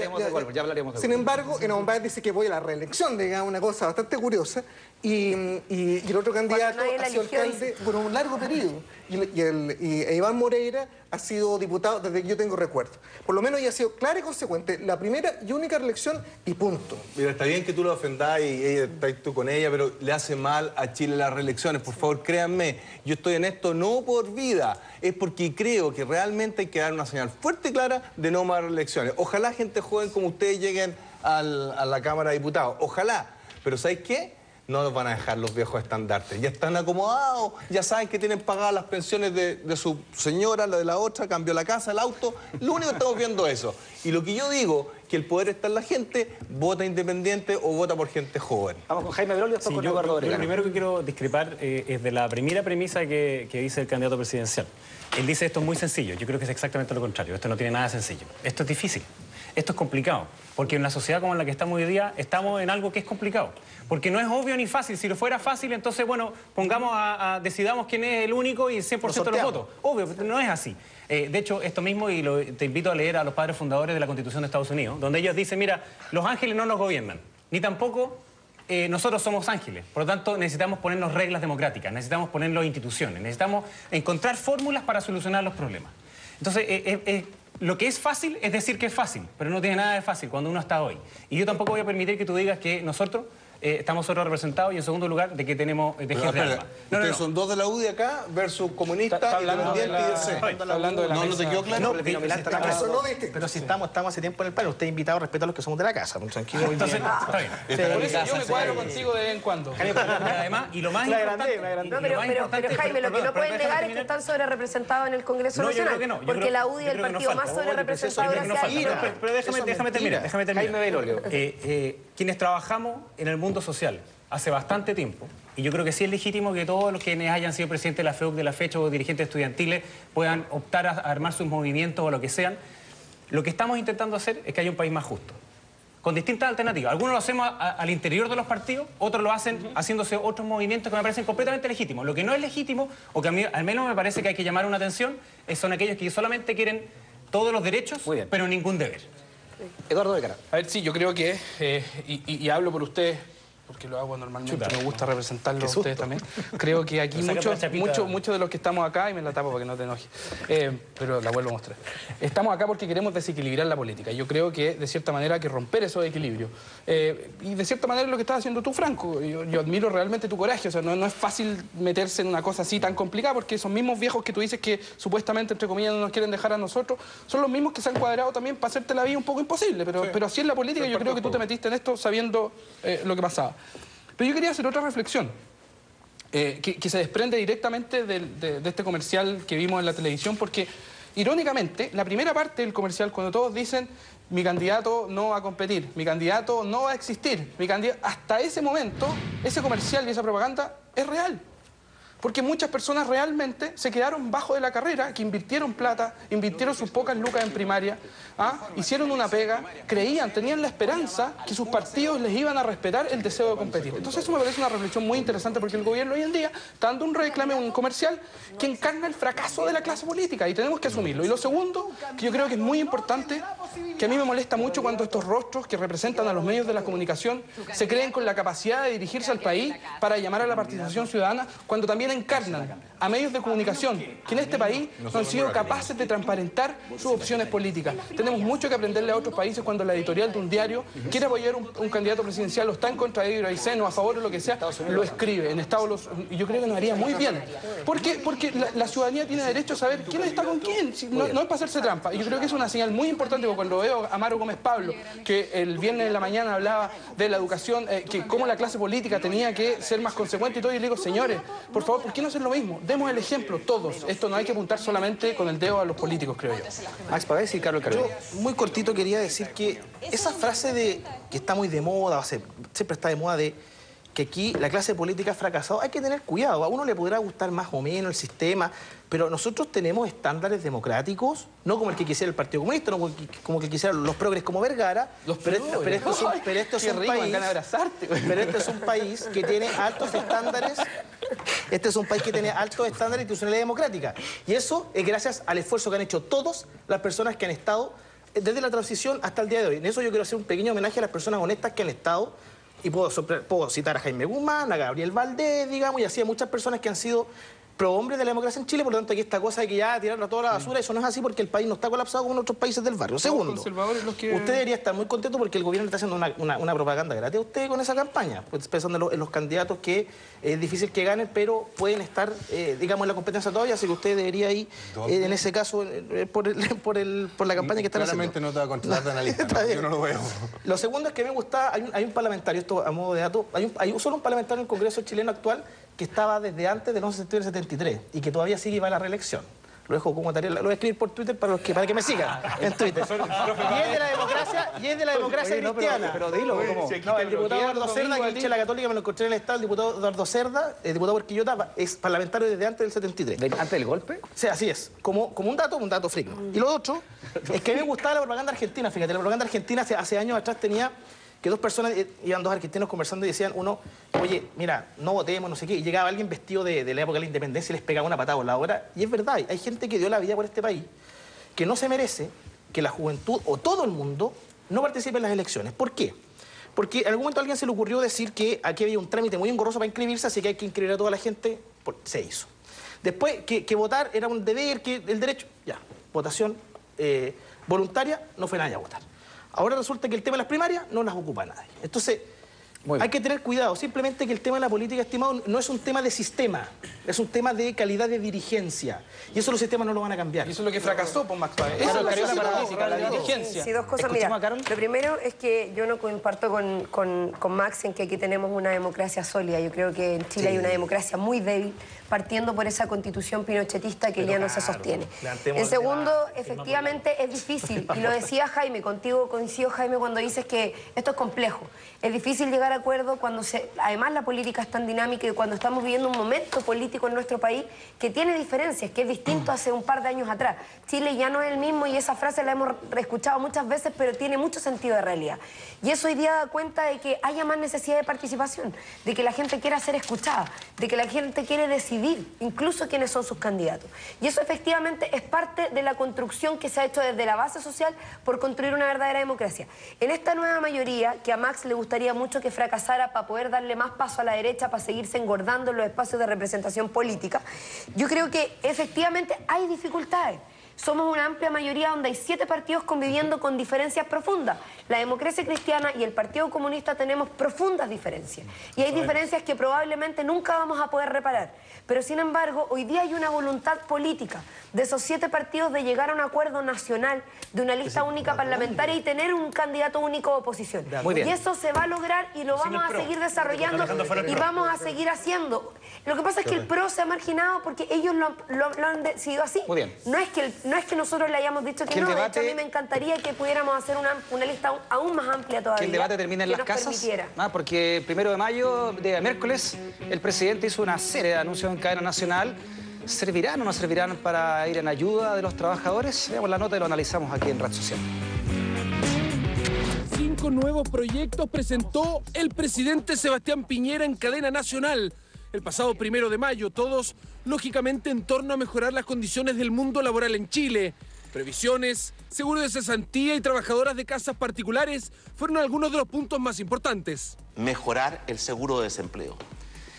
Ya hablaremos de Sin embargo, en la Bombay dice que voy a la reelección, digamos, una cosa bastante curiosa, y el otro candidato ha sido alcalde por un largo periodo, y Iván Moreira ha sido diputado desde que yo tengo recuerdo. Por lo menos ella ha sido clara y consecuente, la primera y única reelección y punto. Mira, está bien que tú lo ofendás y estás tú con ella, pero le hace mal a Chile las reelecciones. Por favor, créanme, yo estoy en esto no por vida, es porque creo que realmente hay que dar una señal fuerte y clara de no más reelecciones. Ojalá gente joven como ustedes lleguen a la Cámara de Diputados, ojalá. Pero ¿sabéis qué? No nos van a dejar los viejos estandartes. Ya están acomodados, ya saben que tienen pagadas las pensiones de su señora, la de la otra, cambió la casa, el auto. Lo único que estamos viendo es eso. Y lo que yo digo, que el poder está en la gente, vota independiente o vota por gente joven. Vamos con Jaime Belolio, después con Eduardo Orellana. Lo primero que quiero discrepar es de la primera premisa que dice el candidato presidencial. Él dice esto es muy sencillo. Yo creo que es exactamente lo contrario. Esto no tiene nada de sencillo. Esto es difícil. Esto es complicado. Porque en la sociedad como en la que estamos hoy día, estamos en algo que es complicado. Porque no es obvio ni fácil. Si lo fuera fácil, entonces, bueno, decidamos quién es el único y 100% de los votos. Obvio, no es así. De hecho, esto mismo, y te invito a leer a los padres fundadores de la Constitución de Estados Unidos, donde ellos dicen, mira, los ángeles no nos gobiernan, ni tampoco nosotros somos ángeles. Por lo tanto, necesitamos ponernos reglas democráticas, necesitamos ponernos instituciones, necesitamos encontrar fórmulas para solucionar los problemas. Entonces, lo que es fácil es decir que es fácil, pero no tiene nada de fácil cuando uno está hoy. Y yo tampoco voy a permitir que tú digas que nosotros estamos solo representados y en segundo lugar de que tenemos de gente de alma. Ustedes son dos de la UDI acá versus comunistas, independientes y DC. Está hablando de la ¿No te quedó claro? Pero si estamos hace tiempo en el plano, usted invitado a respeto a los que somos de la casa. Tranquilo. Entonces, está bien. Por eso yo me cuadro contigo de vez en cuando. Además, y lo más importante... Pero Jaime, lo que no pueden negar es que están sobre representados en el Congreso Nacional. Porque la UDI es el partido más sobre representado gracias a... Pero déjame terminar. Jaime Belolio. Quienes trabajamos en el mundo social hace bastante tiempo, y yo creo que sí es legítimo que todos los quienes hayan sido presidentes de la FEUC de la fecha o dirigentes estudiantiles puedan optar a armar sus movimientos o lo que sean. Lo que estamos intentando hacer es que haya un país más justo, con distintas alternativas. Algunos lo hacemos al interior de los partidos, otros lo hacen haciéndose otros movimientos que me parecen completamente legítimos. Lo que no es legítimo, o que a mí al menos me parece que hay que llamar una atención, son aquellos que solamente quieren todos los derechos, pero ningún deber. Eduardo de Cara. A ver, sí, yo creo que, y hablo por ustedes, porque lo hago normalmente, me gusta representarlo a ustedes también. Creo que aquí muchos de los que estamos acá, y me la tapo para que no te enojes, pero la vuelvo a mostrar. Estamos acá porque queremos desequilibrar la política. Yo creo que, de cierta manera, hay que romper esos equilibrios. Y de cierta manera es lo que estás haciendo tú, Franco. Yo admiro realmente tu coraje. O sea, no es fácil meterse en una cosa así tan complicada, porque esos mismos viejos que tú dices que supuestamente, entre comillas, no nos quieren dejar a nosotros, son los mismos que se han cuadrado también para hacerte la vida un poco imposible. Pero así es la política, y yo creo que tú te metiste en esto sabiendo lo que pasaba. Pero yo quería hacer otra reflexión, que se desprende directamente de este comercial que vimos en la televisión, porque, irónicamente, la primera parte del comercial, cuando todos dicen mi candidato no va a competir, mi candidato no va a existir, hasta ese momento, ese comercial y esa propaganda es real. Porque muchas personas realmente se quedaron bajo de la carrera, que invirtieron plata, invirtieron sus pocas lucas en primaria, hicieron una pega, creían, tenían la esperanza que sus partidos les iban a respetar el deseo de competir. Entonces eso me parece una reflexión muy interesante, porque el gobierno hoy en día está dando un reclamo, un comercial que encarna el fracaso de la clase política, y tenemos que asumirlo. Y lo segundo, que yo creo que es muy importante, que a mí me molesta mucho cuando estos rostros que representan a los medios de la comunicación se creen con la capacidad de dirigirse al país para llamar a la participación ciudadana, cuando también encarnan a medios de comunicación que en este país no han sido capaces de transparentar sus opciones políticas. Tenemos mucho que aprenderle a otros países cuando la editorial de un diario quiere apoyar un candidato presidencial o está en contra de Aysén o a favor o lo que sea, lo escribe. En Estados Unidos, y yo creo que nos haría muy bien. Porque la ciudadanía tiene derecho a saber quién está con quién. No es para hacerse trampa. Y yo creo que es una señal muy importante, porque cuando veo a Amaro Gómez Pablo, que el viernes en la mañana hablaba de la educación, que cómo la clase política tenía que ser más consecuente y todo, y le digo, señores, por favor, ¿por qué no hacer lo mismo? Demos el ejemplo, todos. Esto no hay que apuntar solamente con el dedo a los políticos, creo yo. Max Pavés y Carlos Carolina. Yo, muy cortito, quería decir que esa frase de que está muy de moda, siempre está de moda, de que aquí la clase política ha fracasado. Hay que tener cuidado. A uno le podrá gustar más o menos el sistema, pero nosotros tenemos estándares democráticos, no como el que quisiera el Partido Comunista, no como el que quisieran los progres como Vergara, pero este es un país que tiene altos estándares. Este es un país que tiene altos estándares de institucionalidad democrática. Y eso es gracias al esfuerzo que han hecho todas las personas que han estado desde la transición hasta el día de hoy. En eso yo quiero hacer un pequeño homenaje a las personas honestas que han estado, y puedo citar a Jaime Guzmán, a Gabriel Valdés, digamos, y así a muchas personas que han sido prohombres de la democracia en Chile. Por lo tanto, aquí esta cosa de que ya tirarlo toda la basura, eso no es así, porque el país no está colapsado como en otros países del barrio. Segundo, usted debería estar muy contento porque el gobierno le está haciendo una propaganda gratis a usted con esa campaña, pues pensando en los candidatos que es difícil que ganen, pero pueden estar, digamos, en la competencia todavía, así que usted debería ir, en ese caso, por la campaña que están haciendo. Claramente no te va a contratar de analista, ¿no? Yo no lo veo. Lo segundo es que me gusta, hay un parlamentario, esto a modo de dato, hay solo un parlamentario en el Congreso chileno actual que estaba desde antes del 11 de septiembre del 73 y que todavía sigue y va a la reelección. Lo dejo como tarea, lo voy a escribir por Twitter para que me sigan en Twitter. Y es de la democracia cristiana. Pero dilo, ¿cómo? No, el diputado Eduardo Cerda, que es la católica, me lo encontré en el Estado. El diputado Eduardo Cerda, el diputado por Quillota, es parlamentario desde antes del 73. ¿Antes del golpe? Sí, así es. Como un dato freak. Y lo otro es que a mí me gustaba la propaganda argentina. Fíjate, la propaganda argentina hace años atrás tenía que dos personas, iban dos argentinos conversando y decían uno, oye, mira, no votemos, no sé qué, y llegaba alguien vestido de la época de la independencia y les pegaba una patada por la hora. Y es verdad, hay gente que dio la vida por este país que no se merece que la juventud o todo el mundo no participe en las elecciones. ¿Por qué? Porque en algún momento a alguien se le ocurrió decir que aquí había un trámite muy engorroso para inscribirse, así que hay que inscribir a toda la gente. Se hizo. Después, que votar era un deber, que el derecho, ya, votación voluntaria, no fue nadie a votar. Ahora resulta que el tema de las primarias no las ocupa nadie. Entonces, hay que tener cuidado. Simplemente que el tema de la política, estimado, no es un tema de sistema, es un tema de calidad de dirigencia. Y eso los sistemas no lo van a cambiar. Y eso es lo que fracasó por Max Pavés. Eso es la dirigencia. Sí, dos cosas. Mira, lo primero es que yo no comparto con Max en que aquí tenemos una democracia sólida. Yo creo que en Chile hay una democracia muy débil, partiendo por esa constitución pinochetista que ya no se sostiene. En segundo, efectivamente es difícil, y lo decía Jaime, contigo coincido, Jaime, cuando dices que esto es complejo. Es difícil llegar a acuerdo cuando además la política es tan dinámica y cuando estamos viviendo un momento político en nuestro país que tiene diferencias, que es distinto hace un par de años atrás. Chile ya no es el mismo y esa frase la hemos escuchado muchas veces, pero tiene mucho sentido de realidad. Y eso hoy día da cuenta de que haya más necesidad de participación, de que la gente quiera ser escuchada, de que la gente quiere decidir incluso quiénes son sus candidatos. Y eso efectivamente es parte de la construcción que se ha hecho desde la base social por construir una verdadera democracia. En esta nueva mayoría, que a Max le gustaría mucho que fracasara para poder darle más paso a la derecha, para seguirse engordando en los espacios de representación política, yo creo que efectivamente hay dificultades. Somos una amplia mayoría donde hay 7 partidos conviviendo con diferencias profundas. La democracia cristiana y el Partido Comunista tenemos profundas diferencias. Y hay diferencias que probablemente nunca vamos a poder reparar. Pero sin embargo, hoy día hay una voluntad política de esos 7 partidos de llegar a un acuerdo nacional, de una lista única parlamentaria y tener un candidato único de oposición. Y eso se va a lograr y lo vamos a seguir desarrollando y vamos a seguir haciendo. Lo que pasa es que el PRO se ha marginado porque ellos lo han decidido así. No es que nosotros le hayamos dicho que no, de hecho a mí me encantaría que pudiéramos hacer una lista aún más amplia todavía. Que el debate termine en las casas, porque el 1 de mayo, de miércoles, el presidente hizo una serie de anuncios en cadena nacional. ¿Servirán o no servirán para ir en ayuda de los trabajadores? Veamos la nota y lo analizamos aquí en Red Social. 5 nuevos proyectos presentó el presidente Sebastián Piñera en cadena nacional el pasado 1 de mayo, todos lógicamente en torno a mejorar las condiciones del mundo laboral en Chile. Previsiones, seguro de cesantía y trabajadoras de casas particulares fueron algunos de los puntos más importantes. Mejorar el seguro de desempleo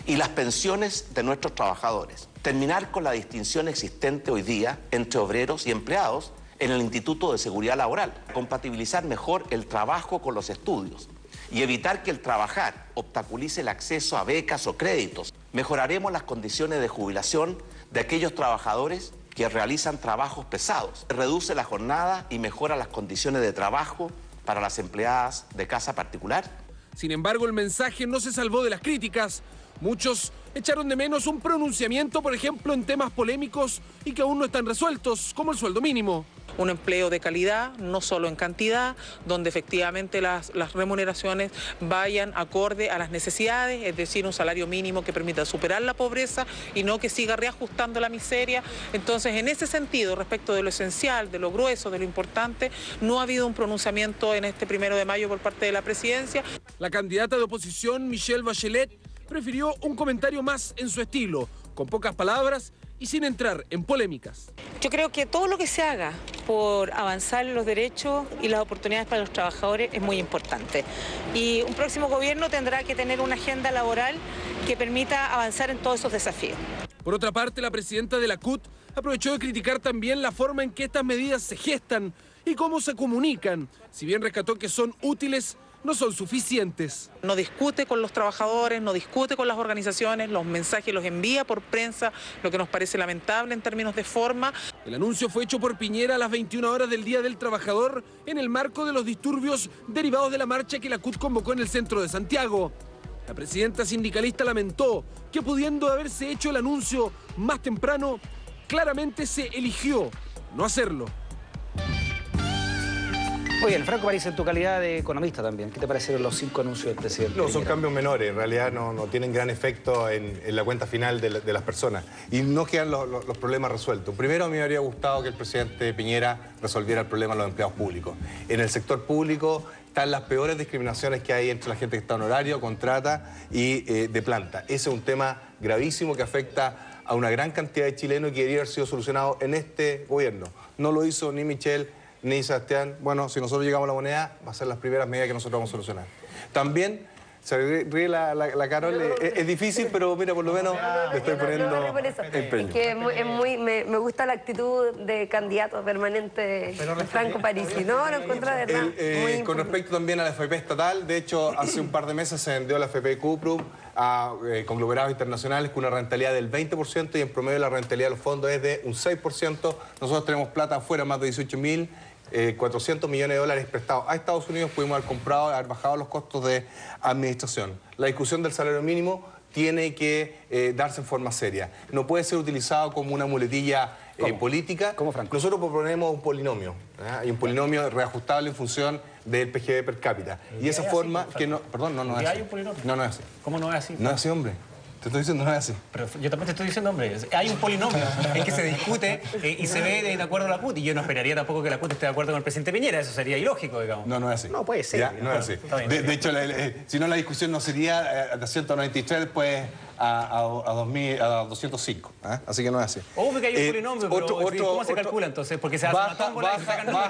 y las pensiones de nuestros trabajadores. Terminar con la distinción existente hoy día entre obreros y empleados en el Instituto de Seguridad Laboral. Compatibilizar mejor el trabajo con los estudios y evitar que el trabajar obstaculice el acceso a becas o créditos. Mejoraremos las condiciones de jubilación de aquellos trabajadores que realizan trabajos pesados. Reduce la jornada y mejora las condiciones de trabajo para las empleadas de casa particular. Sin embargo, el mensaje no se salvó de las críticas. Muchos echaron de menos un pronunciamiento, por ejemplo, en temas polémicos y que aún no están resueltos, como el sueldo mínimo. Un empleo de calidad, no solo en cantidad, donde efectivamente las remuneraciones vayan acorde a las necesidades, es decir, un salario mínimo que permita superar la pobreza y no que siga reajustando la miseria. Entonces, en ese sentido, respecto de lo esencial, de lo grueso, de lo importante, no ha habido un pronunciamiento en este 1 de mayo por parte de la presidencia. La candidata de oposición, Michelle Bachelet, prefirió un comentario más en su estilo, con pocas palabras y sin entrar en polémicas. Yo creo que todo lo que se haga por avanzar en los derechos y las oportunidades para los trabajadores es muy importante. Y un próximo gobierno tendrá que tener una agenda laboral que permita avanzar en todos esos desafíos. Por otra parte, la presidenta de la CUT aprovechó de criticar también la forma en que estas medidas se gestan y cómo se comunican. Si bien rescató que son útiles, no son suficientes. No discute con los trabajadores, no discute con las organizaciones, los mensajes los envía por prensa, lo que nos parece lamentable en términos de forma. El anuncio fue hecho por Piñera a las 21 horas del Día del Trabajador en el marco de los disturbios derivados de la marcha que la CUT convocó en el centro de Santiago. La presidenta sindicalista lamentó que, pudiendo haberse hecho el anuncio más temprano, claramente se eligió no hacerlo. Muy bien, Franco Parisi, en tu calidad de economista también, ¿qué te parecieron los 5 anuncios del presidente? No, son cambios menores, en realidad no tienen gran efecto en la cuenta final de las personas y no quedan los problemas resueltos. Primero, a mí me habría gustado que el presidente Piñera resolviera el problema de los empleados públicos. En el sector público están las peores discriminaciones que hay entre la gente que está en horario, contrata y de planta. Ese es un tema gravísimo que afecta a una gran cantidad de chilenos y que debería haber sido solucionado en este gobierno. No lo hizo ni Michelle ni Sebastián. Bueno, si nosotros llegamos a la moneda, va a ser las primeras medidas que nosotros vamos a solucionar. También, se ríe la Carol, es difícil, pero mira, por lo menos le estoy poniendo empeño. Es que me gusta la actitud de candidato permanente de Franco Parisi. No encuentro de verdad. Con respecto también a la FP estatal, de hecho, hace un par de meses se vendió la FP Cuprum a conglomerados internacionales con una rentabilidad del 20% y en promedio la rentabilidad de los fondos es de un 6%. Nosotros tenemos plata afuera, más de 18.400 millones de dólares prestados a Estados Unidos. Pudimos haber comprado, haber bajado los costos de administración. La discusión del salario mínimo tiene que darse en forma seria. No puede ser utilizado como una muletilla política. ¿Cómo, Franco? Nosotros proponemos un polinomio. Hay un polinomio reajustable en función del PGB per cápita. Y esa forma que no... Perdón, no es así. ¿Hay un polinomio? No es así. ¿Cómo no es así? No es así, hombre. Te estoy diciendo, no es así. Pero yo también te estoy diciendo, hombre, hay un polinomio en que se discute y se ve de acuerdo a la CUT. Y yo no esperaría tampoco que la CUT esté de acuerdo con el presidente Piñera. Eso sería ilógico, digamos. No es así. No puede ser. Ya, no es así. De hecho, si no, la discusión no sería de 193 después a 205. ¿Eh? Así que no es así. Obvio que hay un polinomio, pero ¿cómo se calcula entonces? Porque se hace una tómbola y se saca el número.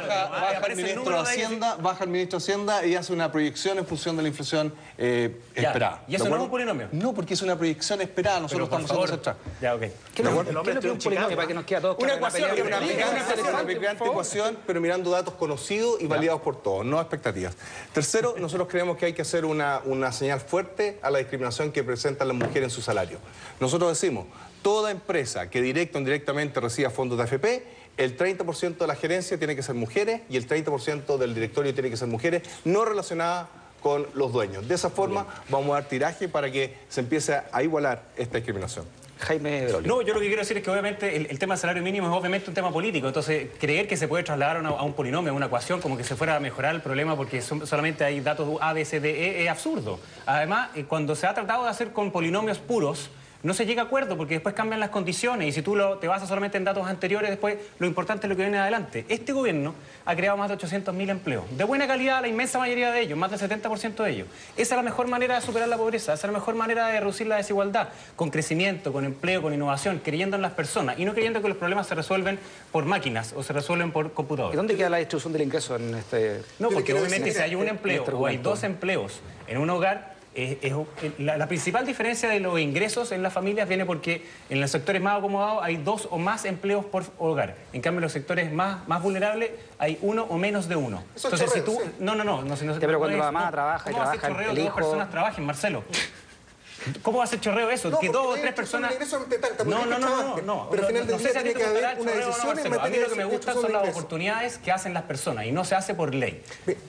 Baja el ministro de Hacienda y hace una proyección en función de la inflación esperada. ¿Y eso no es un polinomio? No, porque es una proyección esperada. Nosotros estamos haciendo atrás. Ya, ok. ¿Qué es lo que es un polinomio para que nos quede a todos una ecuación? Una brillante ecuación, pero mirando datos conocidos y validados por todos, no expectativas. Tercero, nosotros creemos que hay que hacer una señal fuerte a la discriminación que presentan las mujeres en su salario. Nosotros decimos, toda empresa que directo o indirectamente reciba fondos de AFP, el 30% de la gerencia tiene que ser mujeres y el 30% del directorio tiene que ser mujeres, no relacionadas con los dueños. De esa forma vamos a dar tiraje para que se empiece a igualar esta discriminación. Jaime Veroli. No, yo lo que quiero decir es que obviamente el tema del salario mínimo es obviamente un tema político, entonces creer que se puede trasladar a un polinomio, a una ecuación, como que se fuera a mejorar el problema porque solamente hay datos A, B, C, D, E, es absurdo. Además, cuando se ha tratado de hacer con polinomios puros, no se llega a acuerdo porque después cambian las condiciones y si tú te basas solamente en datos anteriores, después lo importante es lo que viene adelante. Este gobierno ha creado más de 800.000 empleos, de buena calidad la inmensa mayoría de ellos, más del 70% de ellos. Esa es la mejor manera de superar la pobreza, esa es la mejor manera de reducir la desigualdad, con crecimiento, con empleo, con innovación, creyendo en las personas y no creyendo que los problemas se resuelven por máquinas o se resuelven por computadores. ¿Y dónde queda la distribución del ingreso en este...? No, porque obviamente si hay un empleo o hay 2 empleos en un hogar, la principal diferencia de los ingresos en las familias viene porque en los sectores más acomodados hay 2 o más empleos por hogar. En cambio, en los sectores más vulnerables hay 1 o menos de 1. Entonces, si tú... No, pero cuando la mamá trabaja y trabaja el hijo... 2 personas trabajen, Marcelo. ¿Cómo va a ser chorreo eso? No, que 2 o 3 personas... No. Pero al final del día tiene que haber una decisión en materia de... A mí lo que me gusta son las oportunididades que hacen las personas y no se hace por ley.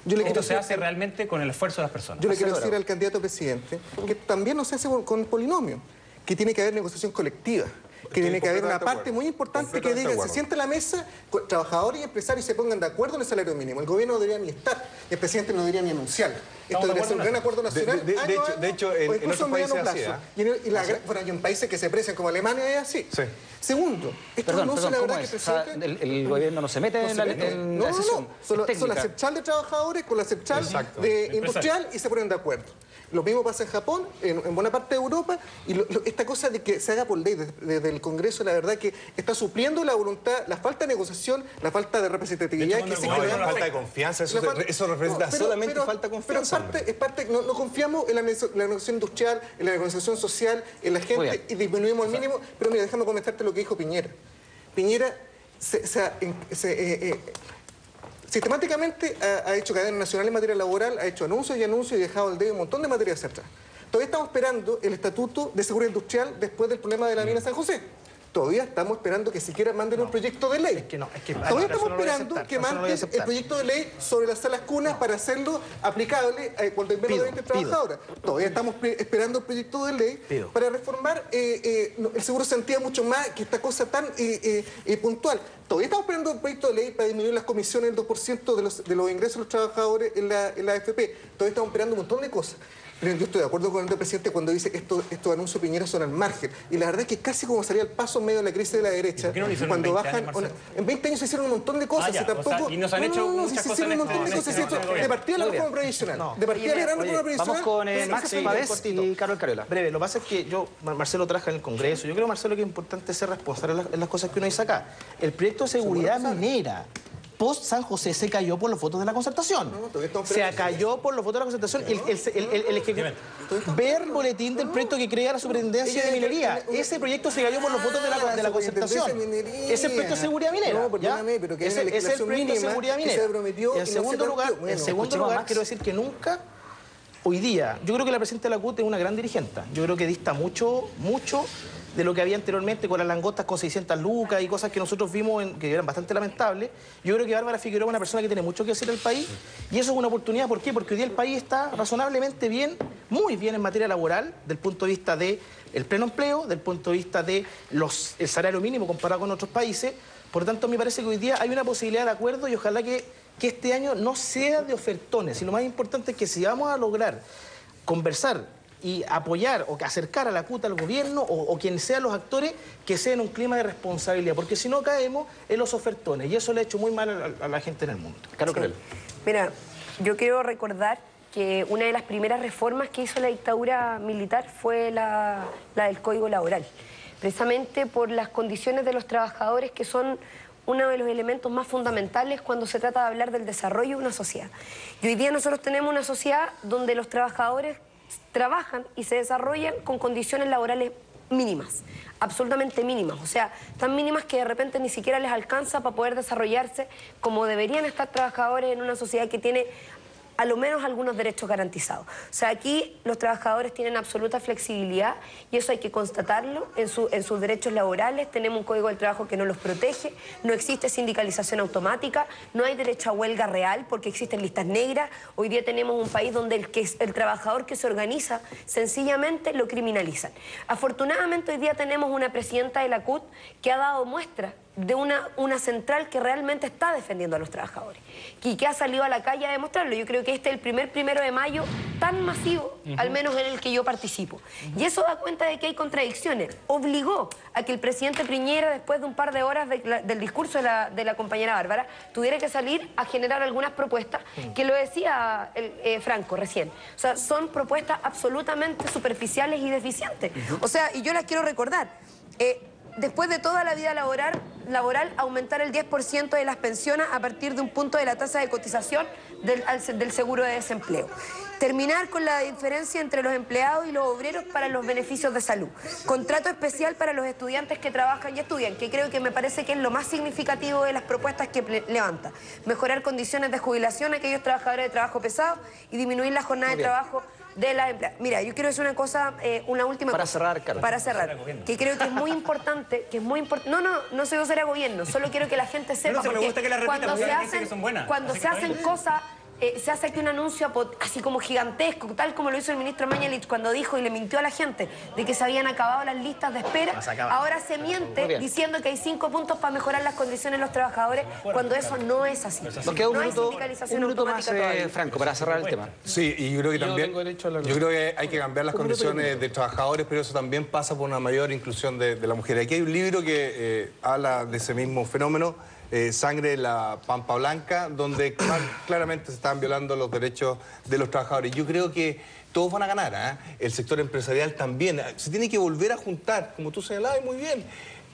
Esto se hace realmente con el esfuerzo de las personas. Yo le quiero decir al candidato presidente que también no se hace con polinomio, que tiene que haber negociación colectiva. que tiene que haber una parte muy importante que diga, se siente a la mesa, trabajadores y empresarios se pongan de acuerdo en el salario mínimo. El gobierno no debería ni estar, el presidente no debería ni anunciarlo. Esto debería ser un gran acuerdo nacional. De hecho, en otros países así, bueno, hay en países que se aprecian como Alemania es así. Sí. Segundo, esto no es la verdad que el presidente... El gobierno no se mete en la decisión. Son la central de trabajadores con la central de industrial y se ponen de acuerdo. Lo mismo pasa en Japón, en buena parte de Europa, y esta cosa de que se haga por ley desde el Congreso, la verdad que está supliendo la voluntad, la falta de negociación, la falta de representatividad. La falta de confianza, eso representa solamente falta de confianza. Pero es parte, no confiamos en la negociación industrial, en la negociación social, en la gente, y disminuimos el mínimo. Pero mira, déjame comentarte lo que dijo Piñera. Piñera sistemáticamente ha hecho cadena nacional en materia laboral, ha hecho anuncios y dejado al dedo un montón de materia hacia atrás. Todavía estamos esperando el Estatuto de Seguridad Industrial después del problema de la mina San José. Todavía estamos esperando que siquiera manden un proyecto de ley. Todavía estamos esperando que manden el proyecto de ley sobre las salas cunas para hacerlo aplicable cuando hay menos de 20 trabajadoras. Todavía estamos esperando el proyecto de ley para reformar el seguro de sanidad mucho más que esta cosa tan puntual. Todavía estamos esperando el proyecto de ley para disminuir las comisiones del 2% de los ingresos de los trabajadores en la AFP. Todavía estamos esperando un montón de cosas. Pero yo estoy de acuerdo con el presidente cuando dice que estos anuncios Piñera son al margen. Y la verdad es que casi como salía el paso en medio de la crisis de la derecha. Cuando bajan... En 20 años se hicieron un montón de cosas. Y nos han hecho muchas cosas. Un montón de cosas. De partida la reforma previsional. De partida la reforma previsional. Vamos con Max Pavés y Carol Cariola. Breve, lo que pasa es que Marcelo trabaja en el Congreso. Yo creo, Marcelo, que es importante ser responsable en las cosas que uno dice acá. El proyecto de seguridad minera post San José se cayó por los votos de la concertación. Se cayó por los votos de la concertación. Ver el boletín del proyecto que crea la superintendencia de minería. Ese proyecto se cayó por los votos de la concertación. Ese proyecto de seguridad minera. Es el proyecto de seguridad minera. En segundo lugar, quiero decir que nunca, hoy día, yo creo que la presidenta de la CUT es una gran dirigente. Yo creo que dista mucho de lo que había anteriormente con las langostas con 600 lucas y cosas que nosotros vimos que eran bastante lamentables. Yo creo que Bárbara Figueroa es una persona que tiene mucho que hacer en el país y eso es una oportunidad. ¿Por qué? Porque hoy día el país está razonablemente bien, muy bien en materia laboral, del punto de vista del pleno empleo, del punto de vista de el salario mínimo comparado con otros países. Por lo tanto, me parece que hoy día hay una posibilidad de acuerdo y ojalá que este año no sea de ofertones. Y lo más importante es que si vamos a lograr conversar y apoyar o acercar a la CUT al gobierno o quienes sean los actores, que sea en un clima de responsabilidad, porque si no caemos en los ofertones y eso le ha hecho muy mal a la gente en el mundo. Carol Cariola. Mira, yo quiero recordar que una de las primeras reformas que hizo la dictadura militar fue la del Código Laboral, precisamente por las condiciones de los trabajadores que son uno de los elementos más fundamentales cuando se trata de hablar del desarrollo de una sociedad. Y hoy día nosotros tenemos una sociedad donde los trabajadores trabajan y se desarrollan con condiciones laborales mínimas, absolutamente mínimas, o sea, tan mínimas que de repente ni siquiera les alcanza para poder desarrollarse como deberían estar trabajadores en una sociedad que tiene a lo menos algunos derechos garantizados. O sea, aquí los trabajadores tienen absoluta flexibilidad y eso hay que constatarlo en sus derechos laborales. Tenemos un código del trabajo que no los protege, no existe sindicalización automática, no hay derecho a huelga real porque existen listas negras. Hoy día tenemos un país donde el trabajador que se organiza sencillamente lo criminalizan. Afortunadamente hoy día tenemos una presidenta de la CUT que ha dado muestra de una central que realmente está defendiendo a los trabajadores y que ha salido a la calle a demostrarlo. Yo creo que este es el primer 1 de mayo tan masivo, al menos en el que yo participo. Y eso da cuenta de que hay contradicciones. Obligó a que el presidente Piñera, después de un par de horas del discurso de la compañera Bárbara, tuviera que salir a generar algunas propuestas, que lo decía Franco recién. O sea, son propuestas absolutamente superficiales y deficientes. O sea, y yo las quiero recordar. Después de toda la vida laboral, aumentar el 10% de las pensiones a partir de un punto de la tasa de cotización del seguro de desempleo. Terminar con la diferencia entre los empleados y los obreros para los beneficios de salud. Contrato especial para los estudiantes que trabajan y estudian, que creo que me parece que es lo más significativo de las propuestas que levanta. Mejorar condiciones de jubilación a aquellos trabajadores de trabajo pesado y disminuir la jornada de trabajo de las empleadas. Mira, yo quiero decir una cosa, una última cosa. Para cerrar, que creo que es muy importante, no soy vocera de gobierno, solo quiero que la gente sepa, porque cuando se hacen cosas se hace aquí un anuncio así como gigantesco, tal como lo hizo el ministro Mañalich cuando dijo y le mintió a la gente de que se habían acabado las listas de espera. Ahora se miente diciendo que hay 5 puntos para mejorar las condiciones de los trabajadores, cuando eso no es así. Nos queda un minuto más, Franco, para cerrar el tema. Sí, y yo creo que también, yo creo que hay que cambiar las condiciones de trabajadores, pero eso también pasa por una mayor inclusión de la mujer. Aquí hay un libro que habla de ese mismo fenómeno, Sangre de la Pampa Blanca, donde claramente se están violando los derechos de los trabajadores. Yo creo que todos van a ganar, ¿eh? El sector empresarial también. Se tiene que volver a juntar, como tú señalabas muy bien,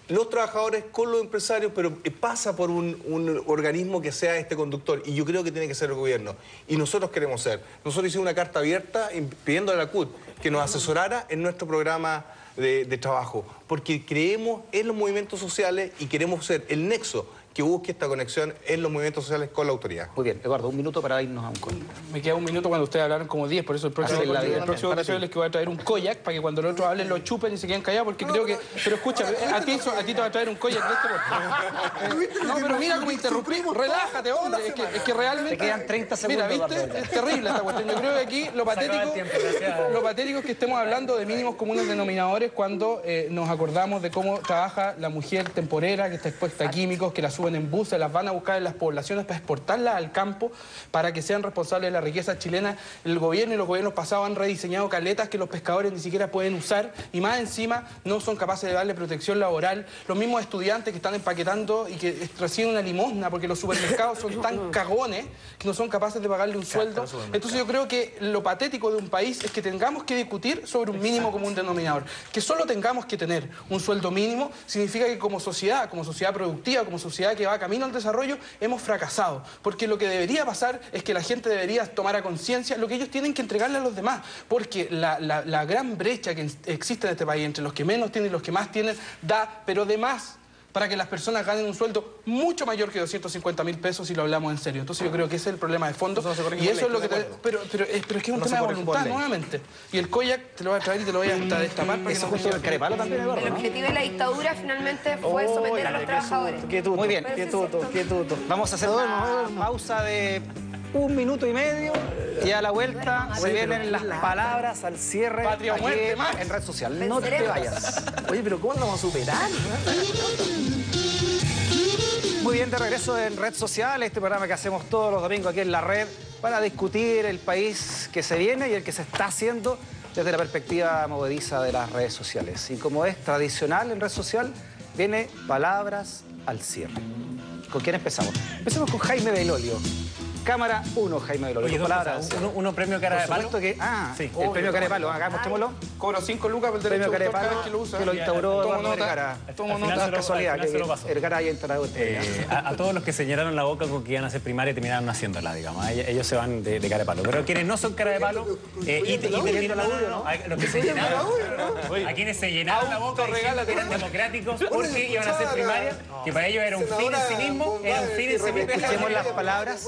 los trabajadores con los empresarios, pero pasa por un organismo que sea este conductor, y yo creo que tiene que ser el gobierno. Y nosotros queremos ser. Nosotros hicimos una carta abierta pidiéndole a la CUT que nos asesorara en nuestro programa de trabajo, porque creemos en los movimientos sociales y queremos ser el nexo que busque esta conexión en los movimientos sociales con la autoridad. Muy bien, Eduardo, un minuto para irnos a un corte. Me queda un minuto cuando ustedes hablaron como 10, por eso el próximo episodio es que voy a traer un koyak para que cuando los otros hablen lo chupen y se queden callados, porque creo que... Pero escucha, a ti te va a traer un koyak de este. No, pero mira cómo interrumpimos. Relájate, hombre. Es que realmente... Te quedan 30 segundos. Mira, ¿viste? Es terrible esta cuestión. Yo creo que aquí lo patético es que estemos hablando de mínimos comunes denominadores cuando nos acordamos de cómo trabaja la mujer temporera que está expuesta a químicos, que la suben en buses, las van a buscar en las poblaciones para exportarlas al campo, para que sean responsables de la riqueza chilena. El gobierno y los gobiernos pasados han rediseñado caletas que los pescadores ni siquiera pueden usar, y más encima no son capaces de darle protección laboral. Los mismos estudiantes que están empaquetando y que reciben una limosna porque los supermercados son tan cagones que no son capaces de pagarle un sueldo. Entonces yo creo que lo patético de un país es que tengamos que discutir sobre un mínimo común denominador. Que solo tengamos que tener un sueldo mínimo significa que como sociedad productiva, como sociedad que va camino al desarrollo, hemos fracasado. Porque lo que debería pasar es que la gente debería tomar a conciencia lo que ellos tienen que entregarle a los demás. Porque la gran brecha que existe en este país entre los que menos tienen y los que más tienen da, pero de más, para que las personas ganen un sueldo mucho mayor que 250.000 pesos si lo hablamos en serio. Entonces yo creo que ese es el problema de fondo. Y eso es lo que... Pero es que es un tema de voluntad, nuevamente. Y el koyak te lo voy a traer y te lo voy a destapar para que no justo el carepalo también, Eduardo. El objetivo de la dictadura finalmente fue someter a los trabajadores. Muy bien. Quietuto. Vamos a hacer una pausa de 1 minuto y medio y a la vuelta se vienen las palabras al cierre Patria o muerte, en red social. No te vayas. Oye, pero ¿cómo lo vamos a superar? Muy bien, de regreso en Red Social, este programa que hacemos todos los domingos aquí en la red para discutir el país que se viene y el que se está haciendo desde la perspectiva movediza de las redes sociales. Y como es tradicional en Red Social, viene palabras al cierre. ¿Con quién empezamos? Empecemos con Jaime Belolio. Cámara 1, Jaime Belolio. Oye, palabras. ¿Uno premio cara de palo? Que, sí, el premio cara de palo. Acá mostrémoslo. Cobro 5 lucas por el derecho de autor que lo usa. Que lo instauró Eduardo Vergara. Tomo nota. Casualidad que Vergara haya instalado a todos los que se llenaron la boca con que iban a hacer primaria terminaron haciéndola, digamos. Ellos se van de cara de palo. Pero quienes no son cara de palo los que se llenaron, a quienes se llenaron la boca diciendo que eran democráticos porque iban a hacer primaria, que para ellos era un fin en sí mismo, Escuchemos las palabras.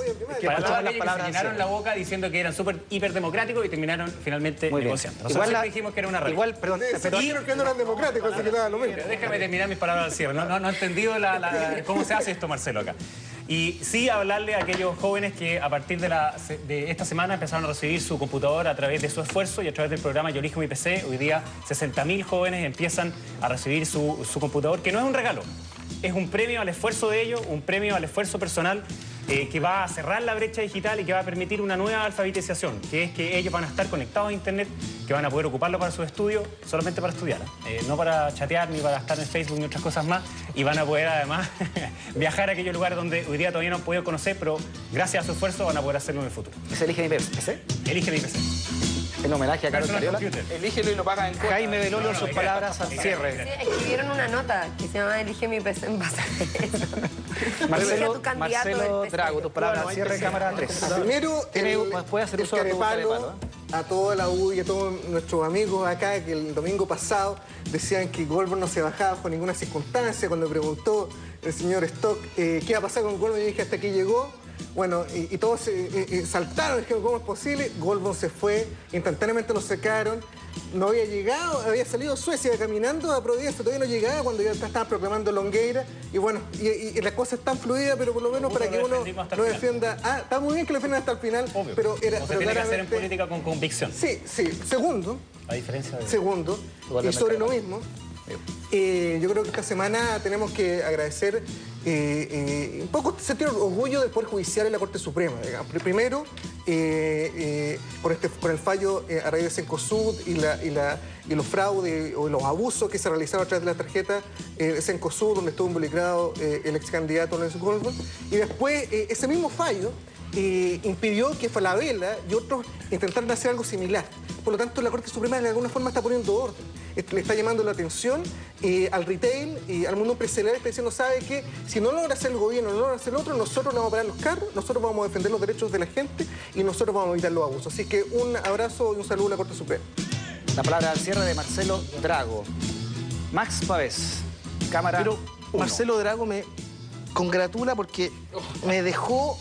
Palabras que se llenaron la boca diciendo que eran súper hiperdemocráticos y terminaron finalmente negociando. Nosotros dijimos que era una regla. Igual, perdón, dijeron que no eran democráticos, así que nada, lo mismo. Déjame terminar mis palabras al cierre. No he entendido cómo se hace esto, Marcelo, acá. Y sí hablarle a aquellos jóvenes que a partir de esta semana empezaron a recibir su computadora a través de su esfuerzo y a través del programa Yo Elijo Mi PC. Hoy día 60.000 jóvenes empiezan a recibir su computador, que no es un regalo. Es un premio al esfuerzo de ellos, un premio al esfuerzo personal que va a cerrar la brecha digital y que va a permitir una nueva alfabetización, que es que ellos van a estar conectados a Internet, que van a poder ocuparlo para sus estudios, solamente para estudiar, no para chatear ni para estar en Facebook ni otras cosas más, y van a poder además viajar a aquellos lugares donde hoy día todavía no han podido conocer, pero gracias a su esfuerzo van a poder hacerlo en el futuro. ¿Se elige mi PC? Elige mi PC. En homenaje a Carlos Cariola. Elígelo y lo paga en cuota. Jaime Belolio, sus palabras al cierre. Escribieron una nota que se llama Elige mi PC en base a eso. Marcelo Drago, tus palabras al cierre, cámara 3. Primero, puede hacer uso de carepalo a toda la U y a todos nuestros amigos acá que el domingo pasado decían que Goldberg no se bajaba bajo ninguna circunstancia. Cuando preguntó el señor Stock qué iba a pasar con Goldberg, yo dije hasta aquí llegó. Bueno, y todos saltaron, dijeron, ¿cómo es posible? Goldblum se fue, instantáneamente lo sacaron. No había llegado, había salido a Suecia caminando a Providencia, todavía no llegaba cuando ya estaban proclamando Longueira. Y bueno, y la cosa es tan fluida, pero por lo menos para que uno lo defienda. Está muy bien que lo defiendan hasta el final, obvio. Pero era. O se tiene que hacer en política con convicción. Sí. Segundo. A diferencia de... Segundo, y sobre lo mismo, yo creo que esta semana tenemos que agradecer un poco sentir orgullo del Poder Judicial en la Corte Suprema. Digamos. Primero, por el fallo a raíz de Cencosud y los fraudes o los abusos que se realizaron a través de la tarjeta de Cencosud, donde estuvo involucrado el ex candidato Nelson Goldblum. Y después, ese mismo fallo impidió que Falabella y otros intentaran hacer algo similar. Por lo tanto, la Corte Suprema de alguna forma está poniendo orden. Le está llamando la atención al retail y al mundo empresarial. Está diciendo, ¿sabe qué? Si no logra hacer el gobierno, no logra hacer el otro, nosotros no vamos a parar los carros, nosotros vamos a defender los derechos de la gente y nosotros vamos a evitar los abusos. Así que un abrazo y un saludo a la Corte Suprema. La palabra al cierre de Marcelo Drago. Max Pavés, cámara. Pero Marcelo Drago me congratula porque me dejó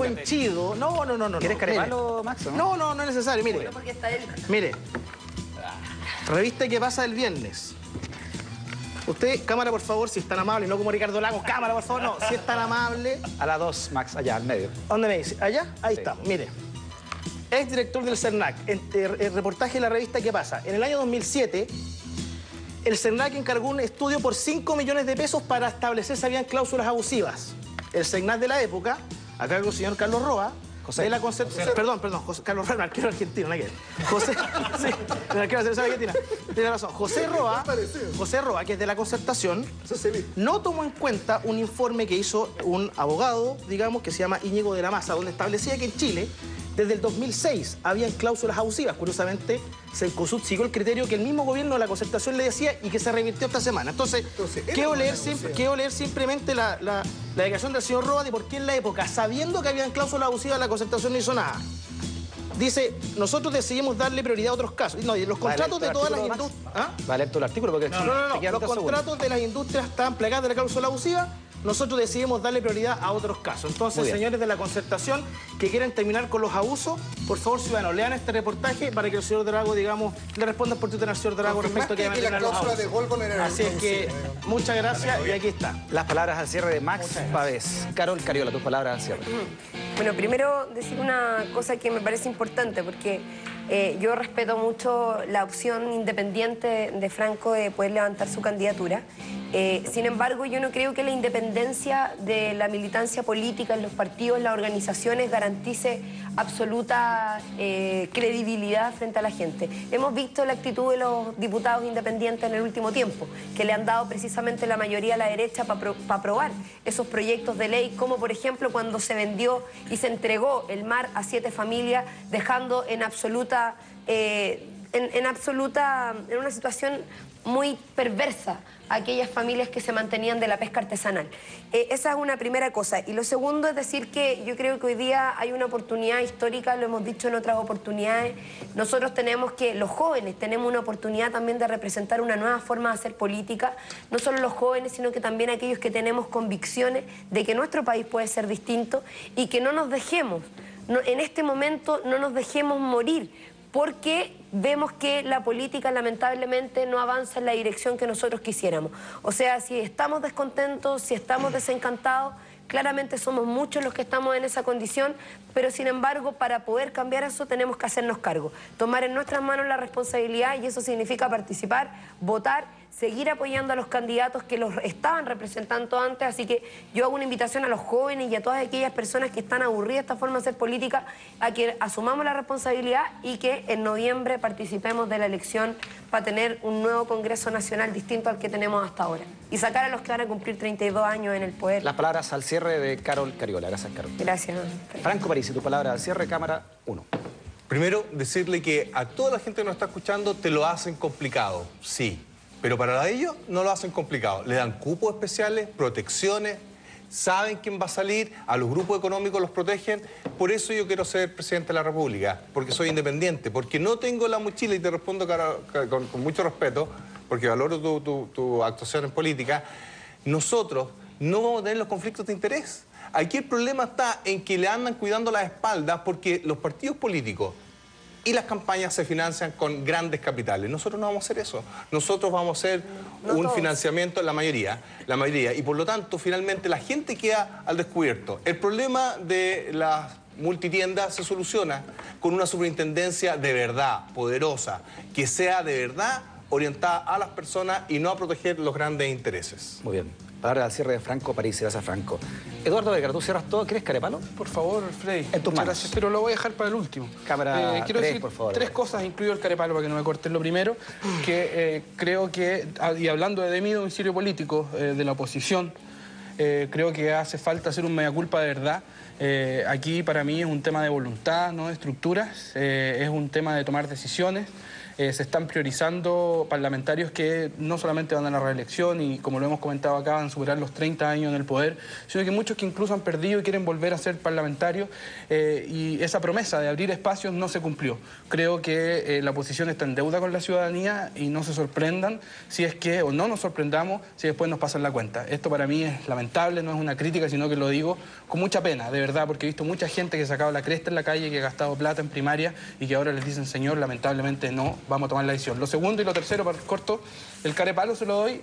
henchido. No. ¿Quieres caremarlo, Max? No es necesario. Mire. Porque está él. Mire. Revista ¿Qué pasa el viernes? Usted, cámara, por favor, si es tan amable, no como Ricardo Lagos, cámara, por favor, no, si es tan amable. A la 2, Max, allá, al medio. ¿Dónde me dice? ¿Allá? Ahí está, mire. Ex director del CERNAC, el reportaje de la revista ¿Qué pasa? En el año 2007, el CERNAC encargó un estudio por 5 millones de pesos para establecer si habían cláusulas abusivas. El CERNAC de la época, a cargo del señor Carlos Roa, de la Perdón, Carlos Roa, arquero argentino, ¿no? José, sí, el arquero de la selección argentina. Tiene razón. José Roa, que es de la Concertación, no tomó en cuenta un informe que hizo un abogado, digamos, que se llama Íñigo de la Maza, donde establecía que en Chile, desde el 2006, habían cláusulas abusivas. Curiosamente, Cencosud siguió el criterio que el mismo gobierno de la Concertación le decía y que se revirtió esta semana. Entonces quiero leer simplemente la declaración del señor Roa de por qué en la época, sabiendo que habían cláusulas abusivas, la Concertación no hizo nada. Dice, nosotros decidimos darle prioridad a otros casos. No, y los contratos de todas las industrias... ¿Ah? Va a leer todo el artículo porque... No. Los contratos de las industrias estaban plagados de la cláusula abusiva. Nosotros decidimos darle prioridad a otros casos. Entonces, señores de la Concertación que quieren terminar con los abusos, por favor, ciudadanos, lean este reportaje para que el señor Drago, digamos, le responda por Twitter al señor Drago respecto a que van a los abusos. Así es que, muchas gracias y aquí está. Las palabras al cierre de Max Pavés. Carol Cariola, tus palabras al cierre. Bueno, primero decir una cosa que me parece importante, porque yo respeto mucho la opción independiente de Franco de poder levantar su candidatura. Sin embargo, yo no creo que la independencia de la militancia política en los partidos, en las organizaciones, garantice absoluta credibilidad frente a la gente. Hemos visto la actitud de los diputados independientes en el último tiempo, que le han dado precisamente la mayoría a la derecha para aprobar esos proyectos de ley, como por ejemplo cuando se vendió y se entregó el mar a 7 familias, dejando en una situación muy perversa a aquellas familias que se mantenían de la pesca artesanal. Esa es una primera cosa. Y lo segundo es decir que yo creo que hoy día hay una oportunidad histórica, lo hemos dicho en otras oportunidades. Nosotros los jóvenes tenemos una oportunidad también de representar una nueva forma de hacer política, no solo los jóvenes, sino que también aquellos que tenemos convicciones de que nuestro país puede ser distinto y que no nos dejemos, en este momento no nos dejemos morir, porque vemos que la política lamentablemente no avanza en la dirección que nosotros quisiéramos. O sea, si estamos descontentos, si estamos desencantados, claramente somos muchos los que estamos en esa condición, pero sin embargo, para poder cambiar eso tenemos que hacernos cargo, tomar en nuestras manos la responsabilidad, y eso significa participar, votar, seguir apoyando a los candidatos que los estaban representando antes. Así que yo hago una invitación a los jóvenes y a todas aquellas personas que están aburridas de esta forma de hacer política a que asumamos la responsabilidad y que en noviembre participemos de la elección para tener un nuevo Congreso Nacional distinto al que tenemos hasta ahora y sacar a los que van a cumplir 32 años en el poder. Las palabras al cierre de Carol Cariola. Gracias, Carol. Gracias. Franco Parisi, tu palabra al cierre, cámara 1. Primero, decirle que a toda la gente que nos está escuchando te lo hacen complicado, sí. Pero para ellos no lo hacen complicado. Le dan cupos especiales, protecciones, saben quién va a salir, a los grupos económicos los protegen. Por eso yo quiero ser presidente de la República, porque soy independiente, porque no tengo la mochila, y te respondo con mucho respeto, porque valoro tu actuación en política. Nosotros no vamos a tener los conflictos de interés. Aquí el problema está en que le andan cuidando las espaldas porque los partidos políticos y las campañas se financian con grandes capitales. Nosotros no vamos a hacer eso. Nosotros vamos a hacer un financiamiento en la mayoría. Y por lo tanto, finalmente, la gente queda al descubierto. El problema de las multitiendas se soluciona con una superintendencia de verdad, poderosa, que sea de verdad orientada a las personas y no a proteger los grandes intereses. Muy bien. Palabra al cierre de Franco Parisi. Gracias, Franco. Eduardo Vergara, ¿tú cierras todo? ¿Quieres carepalo? Por favor, Freddy. En tus manos. Gracias, pero lo voy a dejar para el último. Cámara quiero 3, decir por favor. 3 cosas, incluido el carepalo, para que no me corten. Lo primero, que creo que, y hablando de mi domicilio político, de la oposición, creo que hace falta hacer un mea culpa de verdad. Aquí para mí es un tema de voluntad, no de estructuras. Es un tema de tomar decisiones. Se están priorizando parlamentarios que no solamente van a la reelección y, como lo hemos comentado acá, van a superar los 30 años en el poder, sino que muchos que incluso han perdido y quieren volver a ser parlamentarios, y esa promesa de abrir espacios no se cumplió. Creo que la oposición está en deuda con la ciudadanía y no se sorprendan si es que, o no nos sorprendamos si después nos pasan la cuenta. Esto para mí es lamentable, no es una crítica, sino que lo digo con mucha pena, de verdad, porque he visto mucha gente que ha sacado la cresta en la calle, que ha gastado plata en primaria y que ahora les dicen, señor, lamentablemente no, vamos a tomar la decisión. Lo segundo y lo tercero, para corto, el carepalo se lo doy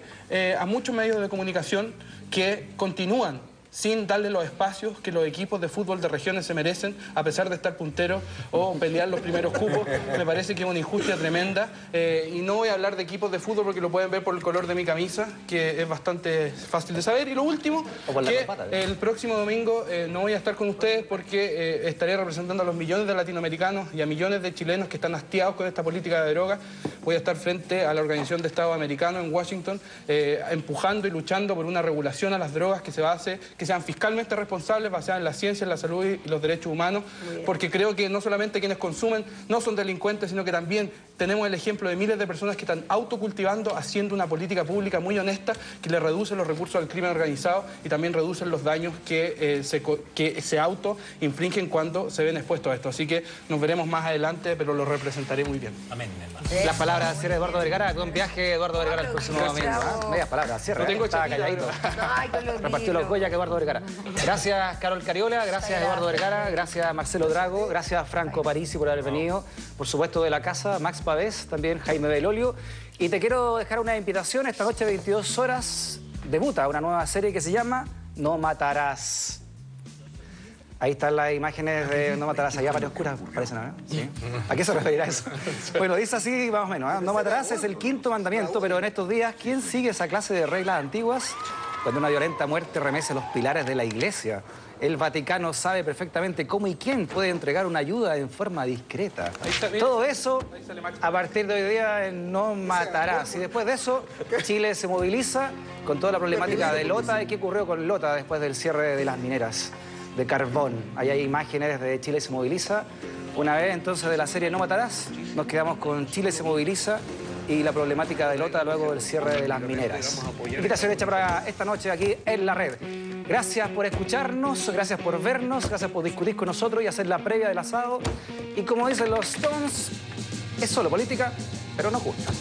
a muchos medios de comunicación que continúan sin darle los espacios que los equipos de fútbol de regiones se merecen, a pesar de estar punteros o pelear los primeros cupos. Me parece que es una injusticia tremenda. Y no voy a hablar de equipos de fútbol porque lo pueden ver por el color de mi camisa, que es bastante fácil de saber. Y lo último, que el próximo domingo no voy a estar con ustedes porque estaré representando a los millones de latinoamericanos y a millones de chilenos que están hastiados con esta política de drogas. Voy a estar frente a la Organización de Estados Americanos en Washington, empujando y luchando por una regulación a las drogas que sean fiscalmente responsables, basadas en la ciencia, en la salud y los derechos humanos, porque creo que no solamente quienes consumen no son delincuentes, sino que también tenemos el ejemplo de miles de personas que están autocultivando, haciendo una política pública muy honesta, que le reduce los recursos al crimen organizado y también reducen los daños que se auto-infringen cuando se ven expuestos a esto. Así que nos veremos más adelante, pero lo representaré muy bien. Amén, hermano. Las palabras cierre de Eduardo Vergara. Buen viaje, Eduardo Vergara, el próximo domingo. Medias palabras, cierre. Lo tengo Estaba calladito. Repartió los Goya que Eduardo Vergara. Gracias, Carol Cariola. Gracias, Eduardo Vergara. Gracias, Marcelo Drago. Gracias, Franco Parisi, por haber venido. Por supuesto, de la casa, Max Pavés, también Jaime Belolio. Y te quiero dejar una invitación. Esta noche, 22 horas, debuta una nueva serie que se llama No Matarás. Ahí están las imágenes de No Matarás, allá para oscuras, parece, ¿no? ¿Sí? ¿A qué se referirá eso? Bueno, dice así más o menos, ¿eh? No matarás es el 5º mandamiento, pero en estos días, ¿quién sigue esa clase de reglas antiguas? Cuando una violenta muerte remece los pilares de la Iglesia. El Vaticano sabe perfectamente cómo y quién puede entregar una ayuda en forma discreta. Todo eso, a partir de hoy día, en No Matarás. Y después de eso, Chile se moviliza con toda la problemática de Lota y qué ocurrió con Lota después del cierre de las mineras de carbón. Ahí hay imágenes de Chile se moviliza. Una vez entonces de la serie No Matarás, nos quedamos con Chile se moviliza y la problemática de Lota luego del cierre de las mineras. Invitación hecha para esta noche aquí en la red. Gracias por escucharnos, gracias por vernos, gracias por discutir con nosotros y hacer la previa del asado. Y como dicen los Stones, es solo política, pero no justa.